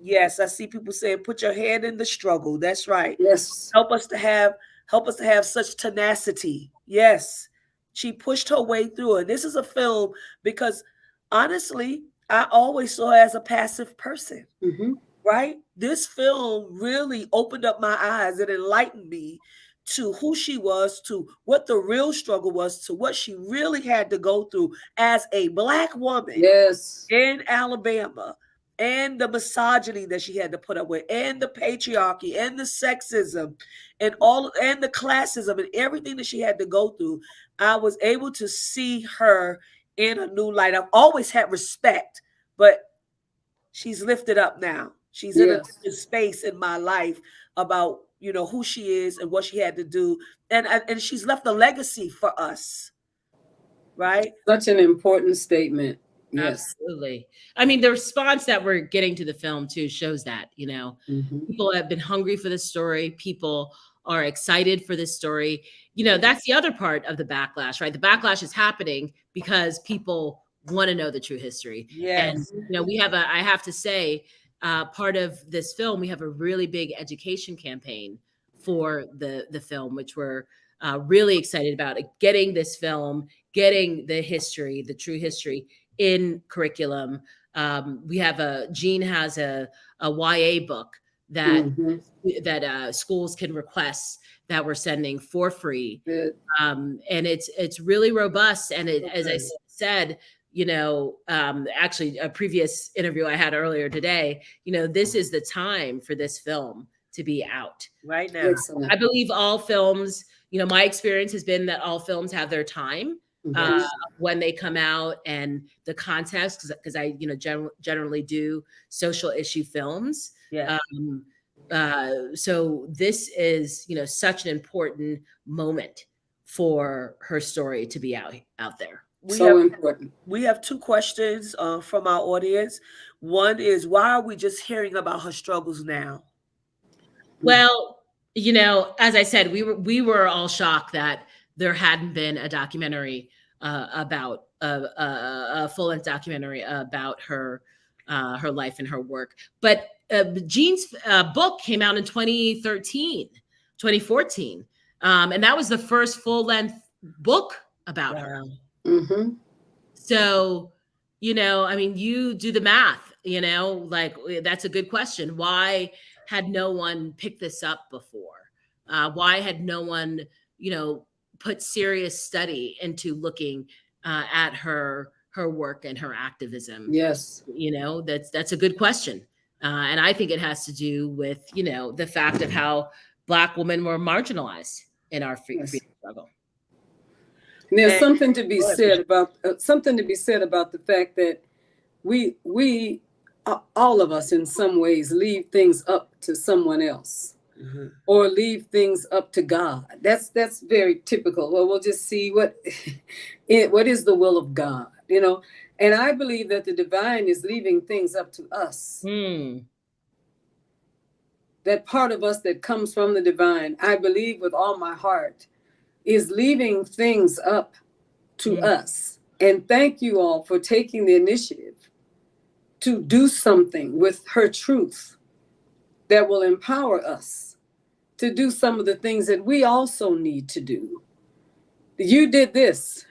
Yes, I see people saying, "Put your head in the struggle." That's right.
Yes.
Help us to have such tenacity. Yes, she pushed her way through it. This is a film because honestly, I always saw her as a passive person.
Mm-hmm.
Right? This film really opened up my eyes and enlightened me to who she was, to what the real struggle was, to what she really had to go through as a Black woman
Yes.
in Alabama, and the misogyny that she had to put up with, and the patriarchy, and the sexism, and the classism, and everything that she had to go through. I was able to see her in a new light. I've always had respect, but she's lifted up now. She's in a
Yes.
different space in my life about, who she is and what she had to do, and she's left a legacy for us, right?
Such an important statement. Yes.
Absolutely. I mean, the response that we're getting to the film too shows that,
Mm-hmm.
people have been hungry for this story. People are excited for this story. That's the other part of the backlash, right? The backlash is happening because people want to know the true history.
Yes.
And, I have to say, part of this film, we have a really big education campaign for the film, which we're really excited about, getting this film, getting the history, the true history in curriculum. We have Jean has a YA book that schools can request that we're sending for free.
Good.
And it's really robust. And as I said, actually a previous interview I had earlier today, this is the time for this film to be out
Right now.
Excellent.
I believe all films, my experience has been that all films have their time when they come out, and the context, because I, generally do social issue films.
Yeah.
So this is, such an important moment for her story to be out there.
Important.
We have two questions from our audience. One is, why are we just hearing about her struggles now?
Well, as I said, we were all shocked that there hadn't been a documentary about a full-length documentary about her life and her work. But Jean's book came out in 2014, and that was the first full-length book about her.
Mm-hmm.
So, I mean, you do the math, like, that's a good question. Why had no one picked this up before? Why had no one, put serious study into looking at her work and her activism?
Yes.
That's a good question. And I think it has to do with, the fact of how Black women were marginalized in our freedom struggle.
And there's something to be said about the fact that we all of us in some ways leave things up to someone else, or leave things up to God. That's very typical. Well, we'll just see what is the will of God, And I believe that the divine is leaving things up to us. That part of us that comes from the divine, I believe with all my heart, is leaving things up to us. And thank you all for taking the initiative to do something with her truth that will empower us to do some of the things that we also need to do. You did this.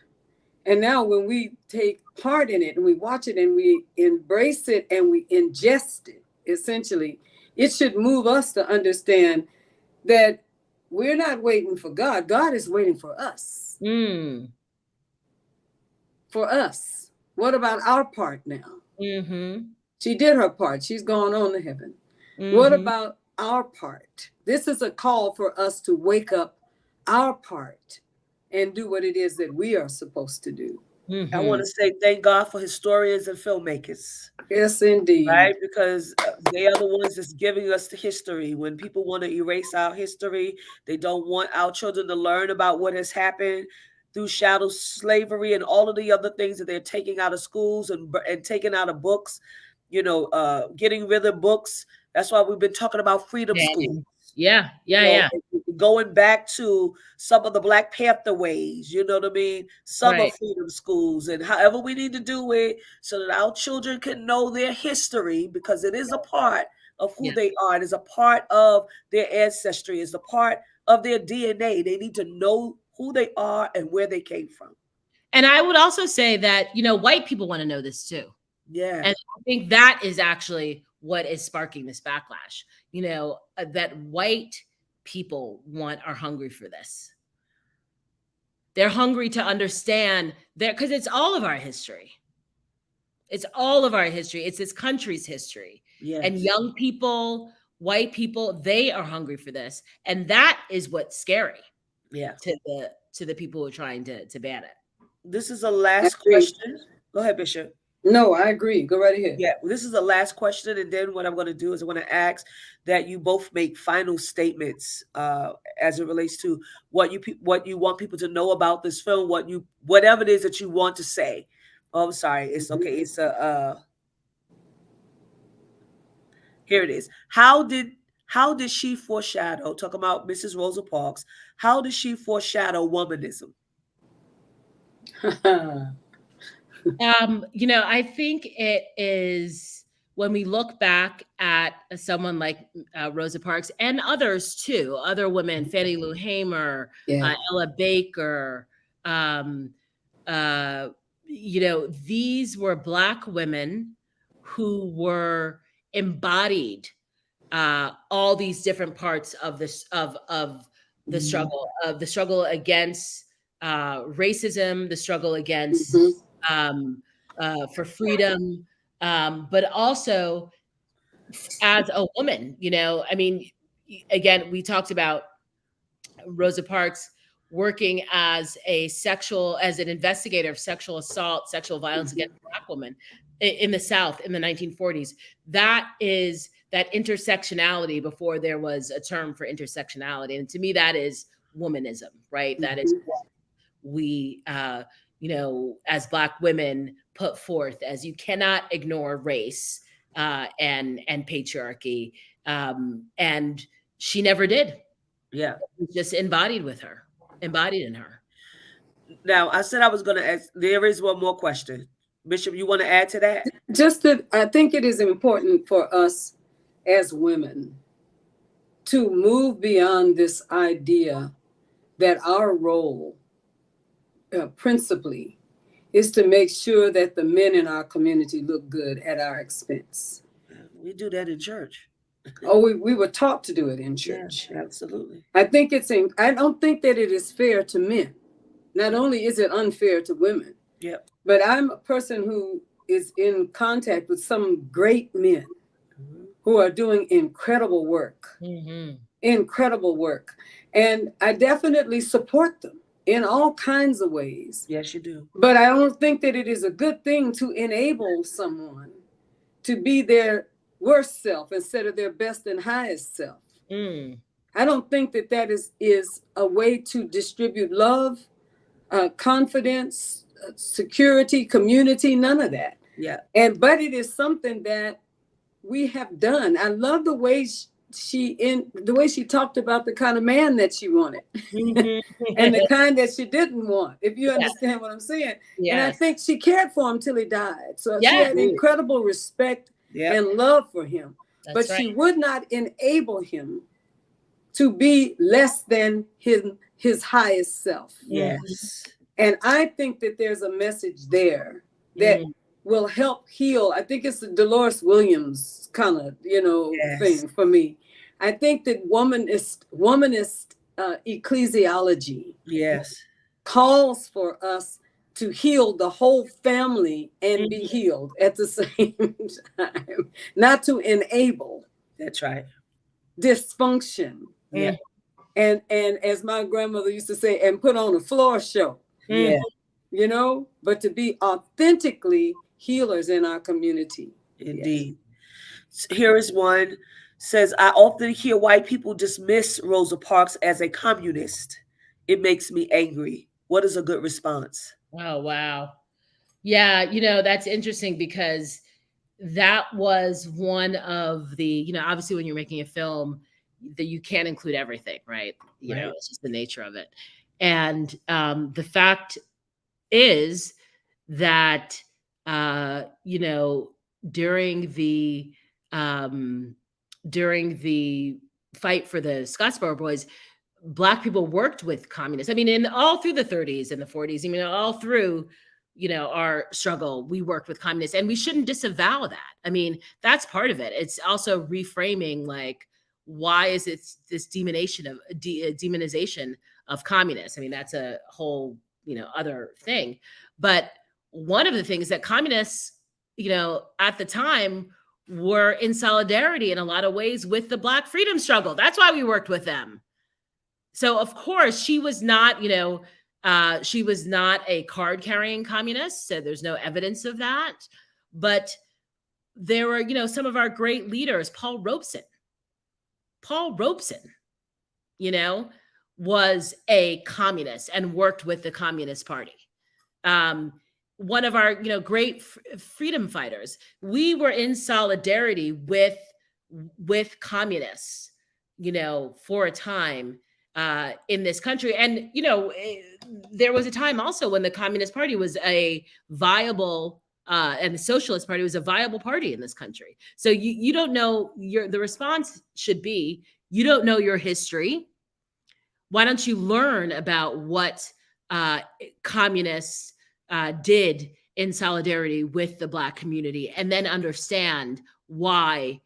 And now when we take part in it and we watch it and we embrace it and we ingest it, essentially, it should move us to understand that we're not waiting for God. God is waiting for us. For us. What about our part now? She did her part. She's gone on to heaven. What about our part? This is a call for us to wake up our part and do what it is that we are supposed to do.
I want to say thank God for historians and filmmakers.
Yes, indeed.
Right? Because they are the ones that's giving us the history. When people want to erase our history, they don't want our children to learn about what has happened through shadow slavery and all of the other things that they're taking out of schools and taking out of books, getting rid of books. That's why we've been talking about freedom schools.
Yeah.
Going back to some of the Black Panther ways, you know what I mean? Summer freedom schools, and however we need to do it so that our children can know their history, because it is a part of who
Yeah.
they are. It is a part of their ancestry. It's a part of their DNA. They need to know who they are and where they came from.
And I would also say that, white people want to know this too.
Yeah.
And I think that is actually what is sparking this backlash, that white people are hungry for this. They're hungry to understand that, because it's all of our history. It's all of our history. It's this country's history.
Yes.
And young people, white people, they are hungry for this. And that is what's scary.
Yeah.
To the people who are trying to ban it.
This is the last question. Go ahead, Bishop.
No, I agree. Go right ahead.
Yeah, this is the last question, and then what I'm going to do is I'm going to ask that you both make final statements as it relates to what you want people to know about this film, whatever it is that you want to say. Oh, I'm sorry. It's okay. It's here it is. How did she foreshadow? Talking about Mrs. Rosa Parks. How did she foreshadow womanism?
I think it is when we look back at someone like Rosa Parks and others too, other women, Fannie Lou Hamer, Ella Baker, these were Black women who were embodied all these different parts of this of the struggle against racism, the struggle against for freedom, but also as a woman. Again, we talked about Rosa Parks working as an investigator of sexual assault, sexual violence against Black women in the South in the 1940s. That is that intersectionality before there was a term for intersectionality. And to me, that is womanism, right? That is what we, as Black women put forth as you cannot ignore race and patriarchy. And she never did.
Yeah.
It was just embodied in her.
Now, I said I was going to ask, there is one more question. Bishop, you want to add to that?
Just that I think it is important for us as women to move beyond this idea that our role principally is to make sure that the men in our community look good at our expense.
We do that in church.
We were taught to do it in church.
Yeah, absolutely.
I don't think that it is fair to men. Not only is it unfair to women, but I'm a person who is in contact with some great men who are doing incredible work. Incredible work. And I definitely support them in all kinds of ways.
Yes, you do.
But I don't think that it is a good thing to enable someone to be their worst self instead of their best and highest self. I don't think that is a way to distribute love, confidence, security, community, none of that.
Yeah.
But it is something that we have done. I love the way she talked about the kind of man that she wanted and the kind that she didn't want, if you understand what I'm saying. Yes. And I think she cared for him till he died. So she had incredible respect and love for him. That's but she would not enable him to be less than his highest self.
Yes.
And I think that there's a message there that will help heal. I think it's the Dolores Williams kind of, thing for me. I think that womanist ecclesiology calls for us to heal the whole family and be healed at the same time, not to enable.
That's right.
Dysfunction.
Yeah.
And as my grandmother used to say, and put on a floor show.
Yeah.
But to be authentically healers in our community.
Indeed. Yes. Here is one. Says, I often hear white people dismiss Rosa Parks as a communist. It makes me angry. What is a good response?
Oh, wow. Yeah, that's interesting because that was one of the, obviously when you're making a film, that you can't include everything, right? It's just the nature of it. And the fact is that, during the during the fight for the Scottsboro Boys, Black people worked with communists. I mean, in all through the 30s and the 40s, I mean, all through, our struggle, we worked with communists, and we shouldn't disavow that. I mean, that's part of it. It's also reframing, like, why is it this demonization of communists? I mean, that's a whole, other thing. But one of the things that communists, at the time were in solidarity in a lot of ways with the Black freedom struggle. That's why we worked with them. So of course she was not, she was not a card-carrying communist. So there's no evidence of that. But there were, some of our great leaders. Paul Robeson, was a communist and worked with the Communist Party. One of our, great freedom fighters. We were in solidarity with communists, for a time in this country. And, there was a time also when the Communist Party was a viable, and the Socialist Party was a viable party in this country. So you don't know the response should be, you don't know your history. Why don't you learn about what communists did in solidarity with the Black community, and then understand why,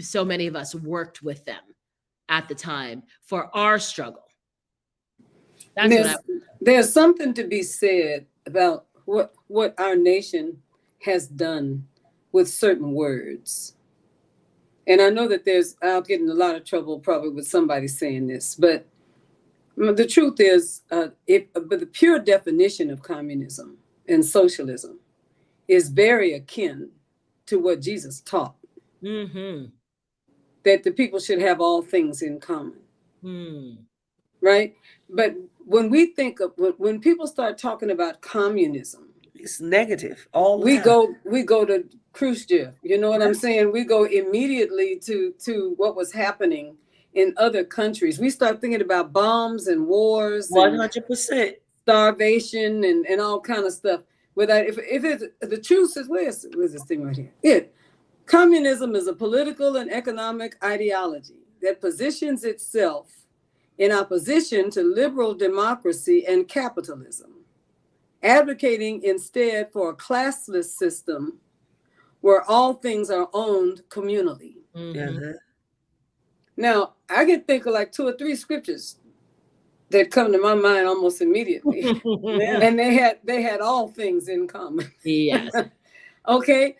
so many of us worked with them at the time for our struggle.
There's something to be said about what our nation has done with certain words. And I know that I'll get in a lot of trouble probably with somebody saying this, but the truth is, but the pure definition of communism and socialism is very akin to what Jesus taught.
Mm-hmm.
That the people should have all things in common. Right? But when we think of, when people start talking about communism,
it's negative. All the
time. We go to Khrushchev. You know what I'm saying? We go immediately to what was happening in other countries. We start thinking about bombs and wars,
100%,
starvation and all kind of stuff. Without, if the truth says, where's this thing right here? Communism is a political and economic ideology that positions itself in opposition to liberal democracy and capitalism, advocating instead for a classless system where all things are owned communally.
Mm-hmm.
Now, I can think of like 2 or 3 scriptures that come to my mind almost immediately. And they had all things in common.
Yes.
Okay.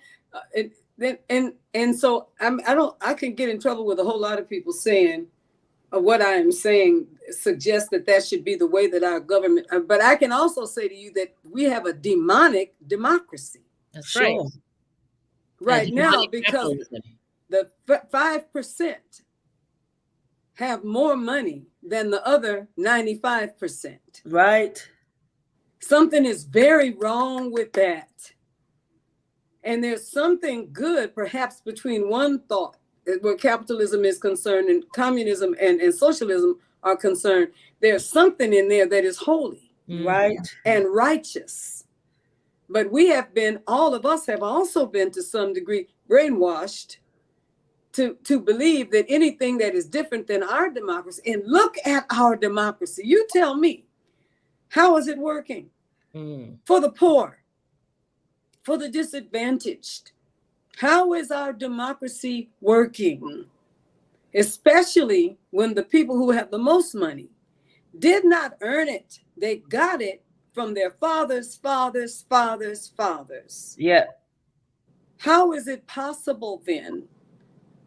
And so I can get in trouble with a whole lot of people saying what I am saying suggests that should be the way that our government, but I can also say to you that we have a demonic democracy.
That's right.
Right now, because the 5% have more money than the other 95%.
Right.
Something is very wrong with that. And there's something good, perhaps, between one thought, where capitalism is concerned and communism and socialism are concerned. There's something in there that is holy,
right,
and righteous. But all of us have also been to some degree brainwashed to believe that anything that is different than our democracy, and look at our democracy. You tell me, how is it working for the poor, for the disadvantaged? How is our democracy working? Especially when the people who have the most money did not earn it. They got it from their fathers.
Yeah.
How is it possible then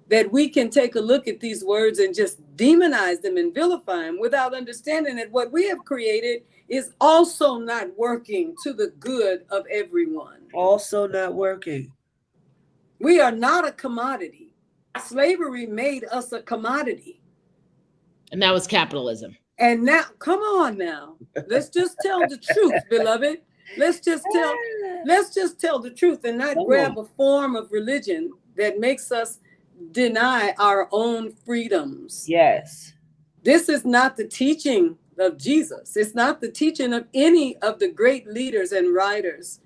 that we can take a look at these words and just demonize them and vilify them without understanding that what we have created is also not working to the good of everyone?
Also not working.
We are not a commodity. Slavery made us a commodity.
And that was capitalism.
And now, come on now. Let's just tell the truth, beloved. Let's just tell the truth and not grab a form of religion that makes us deny our own freedoms.
Yes.
This is not the teaching of Jesus. It's not the teaching of any of the great leaders and writers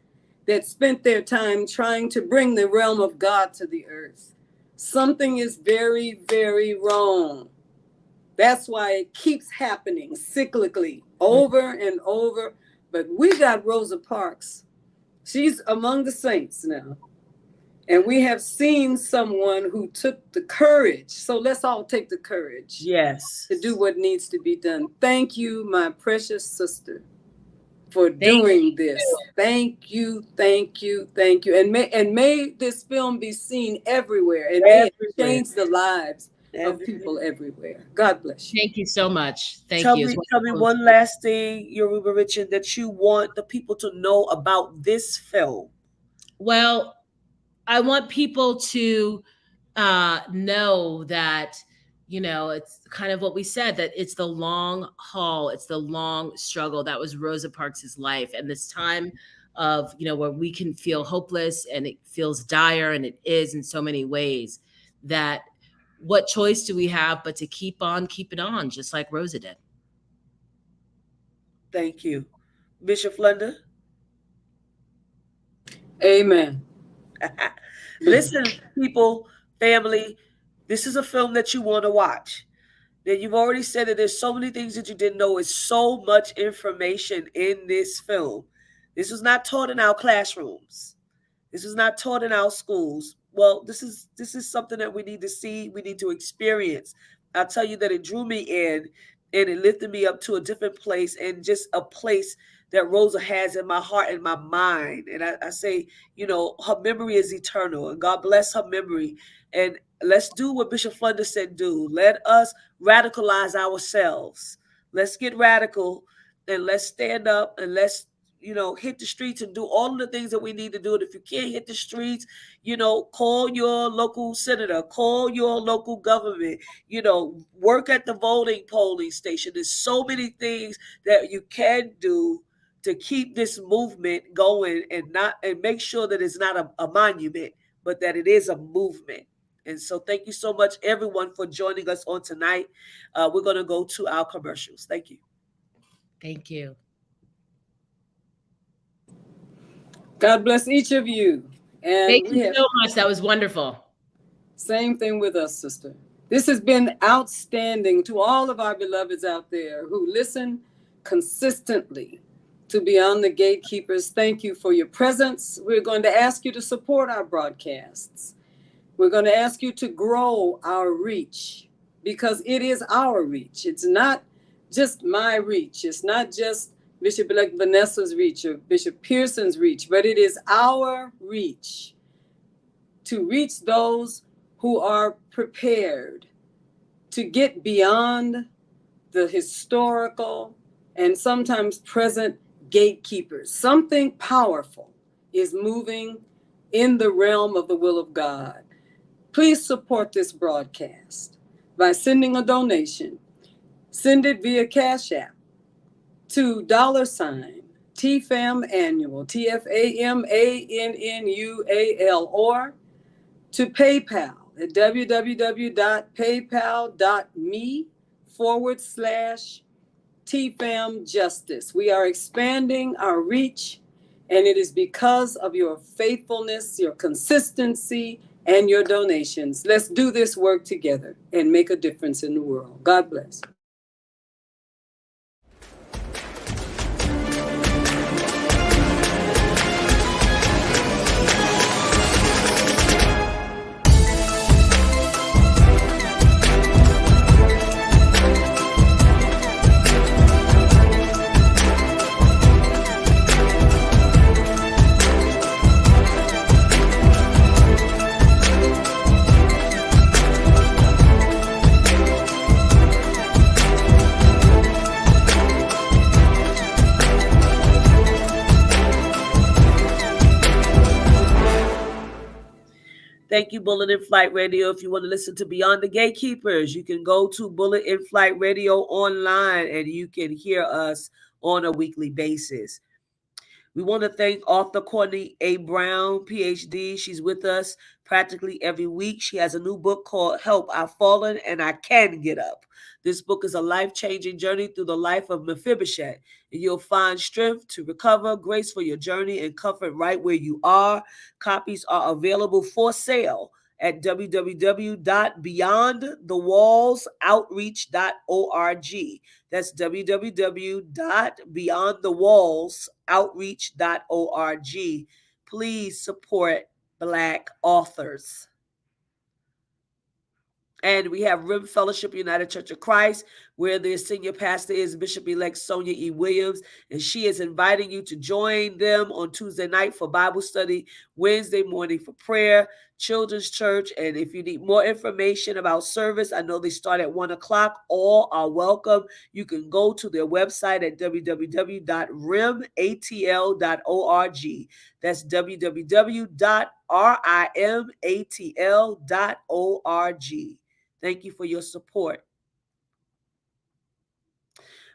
that spent their time trying to bring the realm of God to the earth. Something is very, very wrong. That's why it keeps happening cyclically over and over. But we got Rosa Parks. She's among the saints now. And we have seen someone who took the courage. So let's all take the courage.
Yes.
To do what needs to be done. Thank you, my precious sister, for doing this. Thank you, thank you, thank you. And may this film be seen everywhere and may it change the lives of people everywhere. God bless you.
Thank you so much.
Tell me one last thing, Yoruba Richen, that you want the people to know about this film.
Well, I want people to know that, you know, it's kind of what we said, that it's the long haul. It's the long struggle. That was Rosa Parks' life. And this time of, you know, where we can feel hopeless and it feels dire, and it is in so many ways, that what choice do we have but to keep on keeping on, just like Rosa did.
Thank you. Bishop Flunder?
Amen.
Listen, people, family, this is a film that you want to watch. Now, you've already said that there's so many things that you didn't know. It's so much information in this film. This was not taught in our classrooms. This was not taught in our schools. Well, this is something that we need to see. We need to experience. I'll tell you that it drew me in, and it lifted me up to a different place, and just a place that Rosa has in my heart and my mind. And I say, you know, her memory is eternal, and God bless her memory. And let's do what Bishop Flunder said do. Let us radicalize ourselves. Let's get radical, and let's stand up, and let's, you know, hit the streets and do all of the things that we need to do. And if you can't hit the streets, you know, call your local senator, call your local government, you know, work at the polling station. There's so many things that you can do to keep this movement going, and make sure that it's not a monument, but that it is a movement. And so thank you so much, everyone, for joining us on tonight. We're going to go to our commercials. Thank you.
Thank you.
God bless each of you. And
thank you so much. That was wonderful.
Same thing with us, sister. This has been outstanding to all of our beloveds out there who listen consistently to Beyond the Gatekeepers. Thank you for your presence. We're going to ask you to support our broadcasts. We're going to ask you to grow our reach, because it is our reach. It's not just my reach. It's not just Bishop-Elect Vanessa's reach or Bishop Pearson's reach, but it is our reach to reach those who are prepared to get beyond the historical and sometimes present gatekeepers. Something powerful is moving in the realm of the will of God. Please support this broadcast by sending a donation. Send it via Cash App to $TFAM Annual, TFAMANNUAL, or to PayPal at www.paypal.me/TFAM Justice. We are expanding our reach, and it is because of your faithfulness, your consistency, and your donations. Let's do this work together and make a difference in the world. God bless.
Thank you, Bullet in Flight Radio. If you want to listen to Beyond the Gatekeepers, you can go to Bullet in Flight Radio online, and you can hear us on a weekly basis. We want to thank author Courtney A. Brown, PhD. She's with us practically every week. She has a new book called Help, I've Fallen and I Can Get Up. This book is a life-changing journey through the life of Mephibosheth, and you'll find strength to recover, grace for your journey, and comfort right where you are. Copies are available for sale at www.beyondthewallsoutreach.org. That's www.beyondthewallsoutreach.org. Please support Black authors. And we have Rim Fellowship United Church of Christ, where the senior pastor is Bishop-Elect Sonia E. Williams, and she is inviting you to join them on Tuesday night for Bible study, Wednesday morning for prayer, children's church. And if you need more information about service, I know they start at 1 o'clock. All are welcome. You can go to their website at www.rimatl.org. That's www.rimatl.org. Thank you for your support.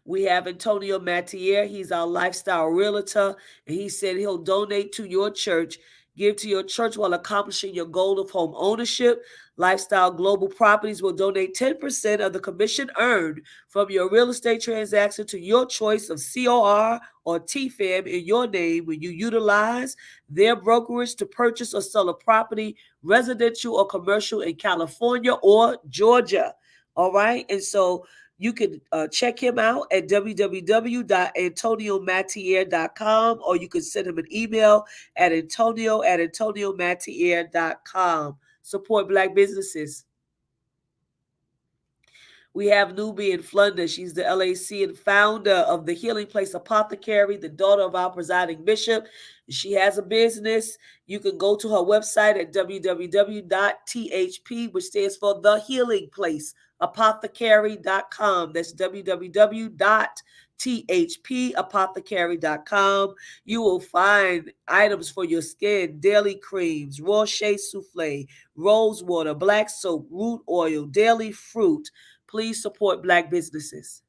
We have Antonio Mattier. He's our lifestyle realtor, and he said he'll donate to your church. Give to your church while accomplishing your goal of home ownership. Lifestyle Global Properties will donate 10% of the commission earned from your real estate transaction to your choice of COR or TFAM in your name when you utilize their brokerage to purchase or sell a property, residential or commercial, in California or Georgia. All right. And so you can check him out at www.antoniomattier.com, or you can send him an email at antonio@antoniomattier.com. Support Black businesses. We have Nubi in Flunder. She's the LAC and founder of the Healing Place Apothecary, the daughter of our presiding bishop. She has a business. You can go to her website at www.thp, which stands for The Healing Place Apothecary.com. That's www.thpapothecary.com. You will find items for your skin, daily creams, Rocher Souffle, rose water, black soap, root oil, daily fruit. Please support Black businesses.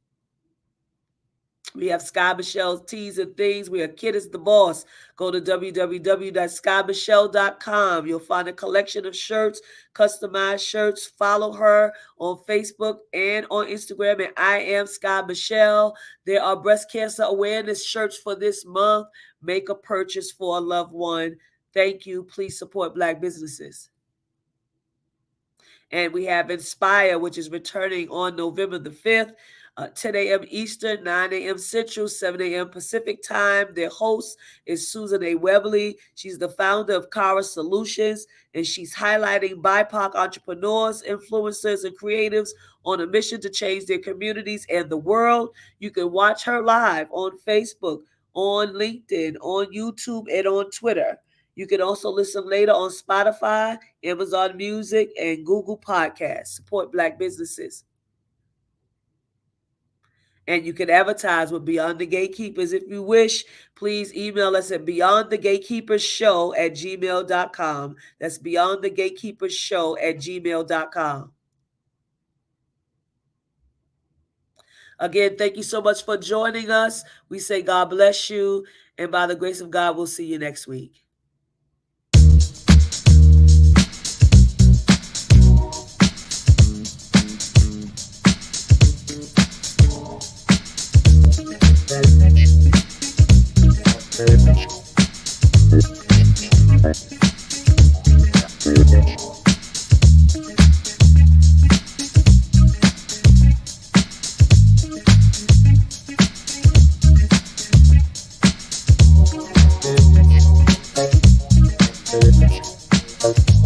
We have Sky Michelle's Teas and Things. We are Kid is the Boss. Go to www.skymichelle.com. You'll find a collection of shirts, customized shirts. Follow her on Facebook and on Instagram at I Am Sky Michelle. There are breast cancer awareness shirts for this month. Make a purchase for a loved one. Thank you. Please support Black businesses. And we have Inspire, which is returning on November the 5th. 10 a.m. Eastern, 9 a.m. Central, 7 a.m. Pacific time. Their host is Susan A. Webley. She's the founder of Kara Solutions, and she's highlighting BIPOC entrepreneurs, influencers, and creatives on a mission to change their communities and the world. You can watch her live on Facebook, on LinkedIn, on YouTube, and on Twitter. You can also listen later on Spotify, Amazon Music, and Google Podcasts. Support Black businesses. And you can advertise with Beyond the Gatekeepers if you wish. Please email us at beyondthegatekeepersshow@gmail.com. That's beyondthegatekeepersshow@gmail.com. Again, thank you so much for joining us. We say God bless you. And by the grace of God, we'll see you next week.
Okay.